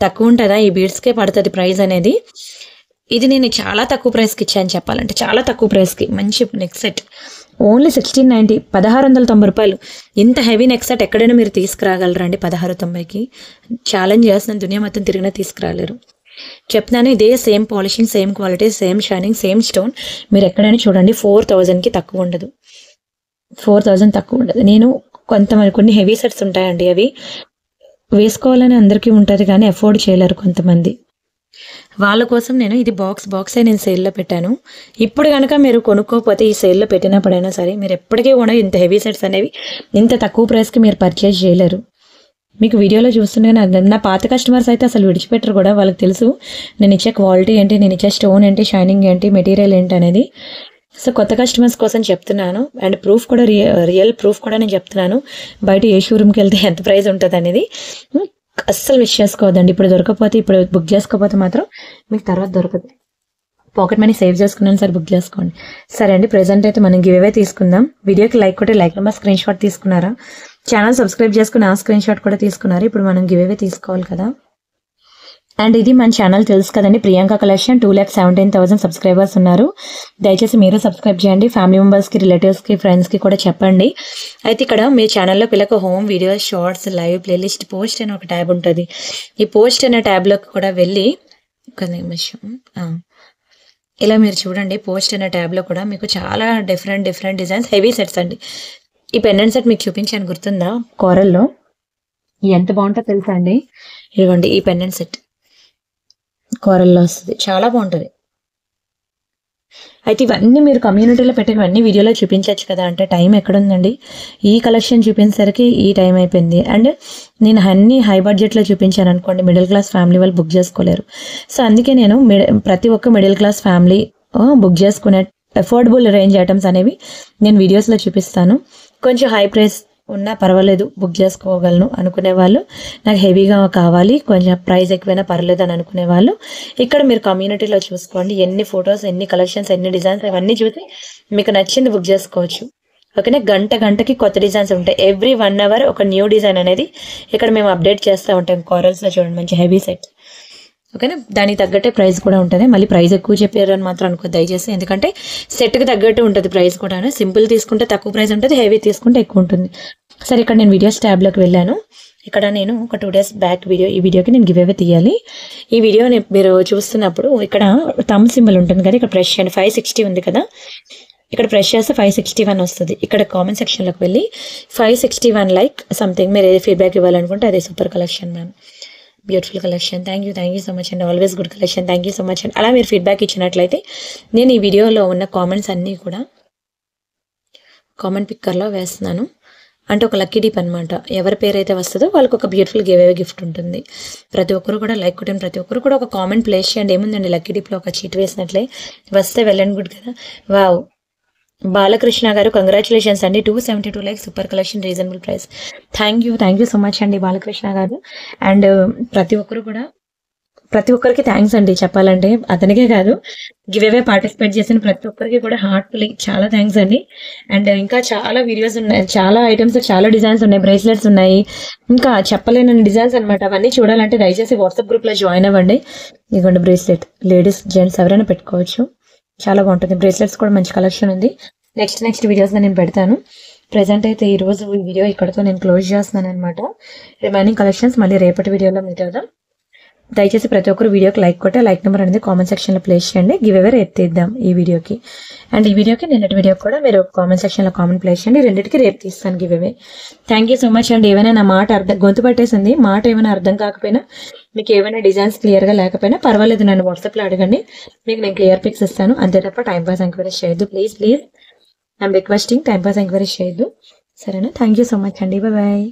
తక్కువ ఉంటుందా? ఈ బీడ్స్కే పడుతుంది ప్రైస్ అనేది. ఇది నేను చాలా తక్కువ ప్రైస్కి ఇచ్చాను చెప్పాలంటే, చాలా తక్కువ ప్రైస్కి మంచి నెక్ సెట్. ఓన్లీ 1690, 1690 రూపాయలు. ఇంత హెవీ నెక్ సెట్ ఎక్కడైనా మీరు తీసుకురాగలరండి 1690కి? ఛాలెంజ్ చేస్తున్నాను, దునియా మొత్తం తిరిగినా తీసుకురాలేరు. చెప్తున్నాను, ఇదే same polishing, same quality, same shining, same stone. మీరు ఎక్కడైనా చూడండి 4000కి తక్కువ ఉండదు, 4000 తక్కువ ఉండదు. నేను కొన్ని హెవీ సెట్స్ ఉంటాయండి, అవి వేసుకోవాలని అందరికీ ఉంటుంది కానీ అఫోర్డ్ చేయలేరు కొంతమంది. వాళ్ళ కోసం నేను ఇది బాక్సే నేను సేల్లో పెట్టాను. ఇప్పుడు కనుక మీరు కొనుక్కోకపోతే ఈ సేల్లో పెట్టినప్పుడైనా సరే మీరు ఎప్పటికీ కూడా ఇంత హెవీ సెట్స్ అనేవి ఇంత తక్కువ ప్రైస్కి మీరు పర్చేజ్ చేయలేరు. మీకు వీడియోలో చూస్తుంటే నా పాత కస్టమర్స్ అయితే అసలు విడిచిపెట్టరు కూడా, వాళ్ళకి తెలుసు నేను ఇచ్చే క్వాలిటీ ఏంటి, నేను ఇచ్చే స్టోన్ ఏంటి, షైనింగ్ ఏంటి, మెటీరియల్ ఏంటి అనేది. సో కొత్త కస్టమర్స్ కోసం చెప్తున్నాను, అండ్ ప్రూఫ్ కూడా రియల్ ప్రూఫ్ కూడా నేను చెప్తున్నాను. బయట ఏ షోరూమ్కి వెళ్తే ఎంత ప్రైస్ ఉంటుంది అనేది అస్సలు మిస్ చేసుకోవద్దండి. ఇప్పుడు దొరకకపోతే, ఇప్పుడు బుక్ చేసుకోకపోతే మాత్రం మీకు తర్వాత దొరకదు. పాకెట్ మనీ సేవ్ చేసుకున్నాను సరే, బుక్ చేసుకోండి. సరే అండి, ప్రెజెంట్ అయితే మనం గివ్ అవే తీసుకుందాం. వీడియోకి లైక్ కొట్టి లైక్ నెంబర్ స్క్రీన్ షాట్ తీసుకున్నారా? ఛానల్ సబ్స్క్రైబ్ చేసుకుని ఆ స్క్రీన్ షాట్ కూడా తీసుకున్నారు. ఇప్పుడు మనం గివ్ అవే తీసుకోవాలి కదా. అండ్ ఇది మన ఛానల్ తెలుసు కదండి, ప్రియాంక కలెక్షన్. 2,17,000 సబ్స్క్రైబర్స్ ఉన్నారు. దయచేసి మీరు సబ్స్క్రైబ్ చేయండి. ఫ్యామిలీ మెంబర్స్కి, రిలేటివ్స్కి, ఫ్రెండ్స్కి కూడా చెప్పండి. అయితే ఇక్కడ మీ ఛానల్లో పిల్లలకు home videos, shorts, live, playlist, post అనే ఒక ట్యాబ్ ఉంటుంది. ఈ పోస్ట్ అనే ట్యాబ్లోకి కూడా వెళ్ళి ఒక నిమిషం ఇలా మీరు చూడండి. పోస్ట్ అనే ట్యాబ్లో కూడా మీకు చాలా డిఫరెంట్ డిజైన్స్, హెవీ సెట్స్ అండి. ఈ పెండెంట్ సెట్ మీకు చూపించాను గుర్తుందా, కోరల్లో? ఎంత బాగుంటుందో తెలుసా అండి? ఇదిగోండి ఈ పెండెంట్ సెట్ కోరల్లో వస్తుంది, చాలా బాగుంటుంది. అయితే ఇవన్నీ మీరు కమ్యూనిటీలో పెట్టినవన్నీ వీడియోలో చూపించవచ్చు కదా అంటే టైం ఎక్కడుందండి? ఈ కలెక్షన్ చూపించేసరికి ఈ టైం అయిపోయింది. అండ్ నేను అన్ని హై బడ్జెట్లో చూపించాను అనుకోండి, మిడిల్ క్లాస్ ఫ్యామిలీ వాళ్ళు బుక్ చేసుకోలేరు. సో అందుకే నేను ప్రతి ఒక్క మిడిల్ క్లాస్ ఫ్యామిలీ బుక్ చేసుకునే అఫోర్డబుల్ రేంజ్ ఐటమ్స్ అనేవి నేను వీడియోస్లో చూపిస్తాను. కొంచెం హై ప్రైస్ ఉన్నా పర్వాలేదు, బుక్ చేసుకోగలను అనుకునే వాళ్ళు, నాకు హెవీగా కావాలి, కొంచెం ప్రైస్ ఎక్కువైనా పర్లేదు అని అనుకునే వాళ్ళు ఇక్కడ మీరు కమ్యూనిటీలో చూసుకోండి. ఎన్ని ఫొటోస్, ఎన్ని కలెక్షన్స్, ఎన్ని డిజైన్స్, అవన్నీ చూసి మీకు నచ్చింది బుక్ చేసుకోవచ్చు. ఓకేనా? గంటకి కొత్త డిజైన్స్ ఉంటాయి. ఎవ్రీ 1 hour ఒక న్యూ డిజైన్ అనేది ఇక్కడ మేము అప్డేట్ చేస్తూ ఉంటాం. కోరల్స్లో చూడండి మంచి హెవీ సెట్. ఓకేనా? దానికి తగ్గట్టే ప్రైస్ కూడా ఉంటుంది. మళ్ళీ ప్రైస్ ఎక్కువ చెప్పారు అని మాత్రం అనుకో దయచేసి, ఎందుకంటే సెట్కి తగ్గట్టు ఉంటుంది ప్రైస్ కూడా. సింపుల్ తీసుకుంటే తక్కువ ప్రైస్ ఉంటుంది, హెవీ తీసుకుంటే ఎక్కువ ఉంటుంది. సరే, ఇక్కడ నేను వీడియోస్ ట్యాబ్లోకి వెళ్ళాను. ఇక్కడ నేను ఒక 2 days బ్యాక్ ఈ వీడియోకి నేను గివ్ అవే తీయాలి. ఈ వీడియోని మీరు చూస్తున్నప్పుడు ఇక్కడ థంబ్ సింబల్ ఉంటుంది కదా, ఇక్కడ ప్రెస్ చేయండి. 560 ఉంది కదా, ఇక్కడ ప్రెస్ చేస్తే 561 వస్తుంది. ఇక్కడ కామెంట్ సెక్షన్లోకి వెళ్ళి 561 లైక్ సంథింగ్ మీరు ఏది ఫీడ్బ్యాక్ ఇవ్వాలనుకుంటే అదే super collection ma'am, beautiful collection, thank you so much అండి, always good collection, thank you so much అండి. అలా మీరు ఫీడ్బ్యాక్ ఇచ్చినట్లయితే నేను ఈ వీడియోలో ఉన్న కామెంట్స్ అన్నీ కూడా కామెంట్ పిక్కర్లో వేస్తున్నాను. అంటే ఒక లక్కీ డిప్ అనమాట. ఎవరి పేరు అయితే వస్తుందో వాళ్ళకి ఒక బ్యూటిఫుల్ గివ్ అవే గిఫ్ట్ ఉంటుంది. ప్రతి ఒక్కరు కూడా లైక్ కొట్టిన ప్రతి ఒక్కరు కూడా ఒక కామెంట్ ప్లేస్ చేయండి. ఏముందండి, లక్కీ డిప్లో ఒక చీట్ వేసినట్లే వస్తే వెళ్ళండి. గుడ్ కదా. వావ్, బాలకృష్ణ గారు కంగ్రాచులేషన్స్ అండి, 272 likes, super collection, reasonable price. Thank you so much అండి బాలకృష్ణ గారు. అండ్ ప్రతి ఒక్కరికి థ్యాంక్స్ అండి చెప్పాలంటే, అతనికే కాదు గివ్ అవే పార్టిసిపేట్ చేసిన ప్రతి ఒక్కరికి కూడా హార్ట్ఫుల్లీ చాలా థ్యాంక్స్ అండి. అండ్ ఇంకా చాలా వీడియోస్ ఉన్నాయి, చాలా ఐటమ్స్, చాలా డిజైన్స్ ఉన్నాయి, బ్రేస్లెట్స్ ఉన్నాయి, ఇంకా చెప్పలేని డిజైన్స్ అనమాట. అవన్నీ చూడాలంటే దయచేసి వాట్సాప్ గ్రూప్లో జాయిన్ అవ్వండి. ఇదిగోండి బ్రేస్లెట్, లేడీస్ జెంట్స్ ఎవరైనా పెట్టుకోవచ్చు, చాలా బాగుంటుంది. బ్రేస్లెట్స్ కూడా మంచి కలెక్షన్ ఉంది. నెక్స్ట్ వీడియోస్లో నేను పెడతాను. ప్రెజెంట్ అయితే ఈరోజు ఈ వీడియో ఇక్కడతో నేను క్లోజ్ చేస్తున్నాను అనమాట. రిమైనింగ్ కలెక్షన్స్ మళ్ళీ రేపటి వీడియోలో మీట్ అవుదాం. దయచేసి ప్రతి ఒక్కరు వీడియోకి లైక్ కొట్టే లైక్ నెంబర్ అనేది కామెంట్ సెక్షన్లో ప్లేస్ చేయండి. గివ్ అవే రేపు తీద్దాం ఈ వీడియోకి. అండ్ ఈ వీడియోకి నిన్నటి వీడియోకి కూడా మీరు కామెంట్ సెక్షన్లో కామెంట్ ప్లేస్ చేయండి. రెండింటికి రేపు తీస్తాను give away. Thank you so much అండి. ఏమైనా నా మాట గొంతు పట్టేసింది, మాట ఏమైనా అర్థం కాకపోయినా, మీకు ఏమైనా డిజైన్స్ క్లియర్గా లేకపోయినా పర్వాలేదు, నన్ను వాట్సాప్లో అడగండి, మీకు నేను క్లియర్ పిక్స్ ఇస్తాను. అంతే తప్ప టైం పాస్ ఎంక్వైరీస్ చేయొద్దు please. I'm requesting, time pass enquiries చేయొద్దు, సరేనా? థ్యాంక్ యూ సో మచ్ అండి, బాయ్.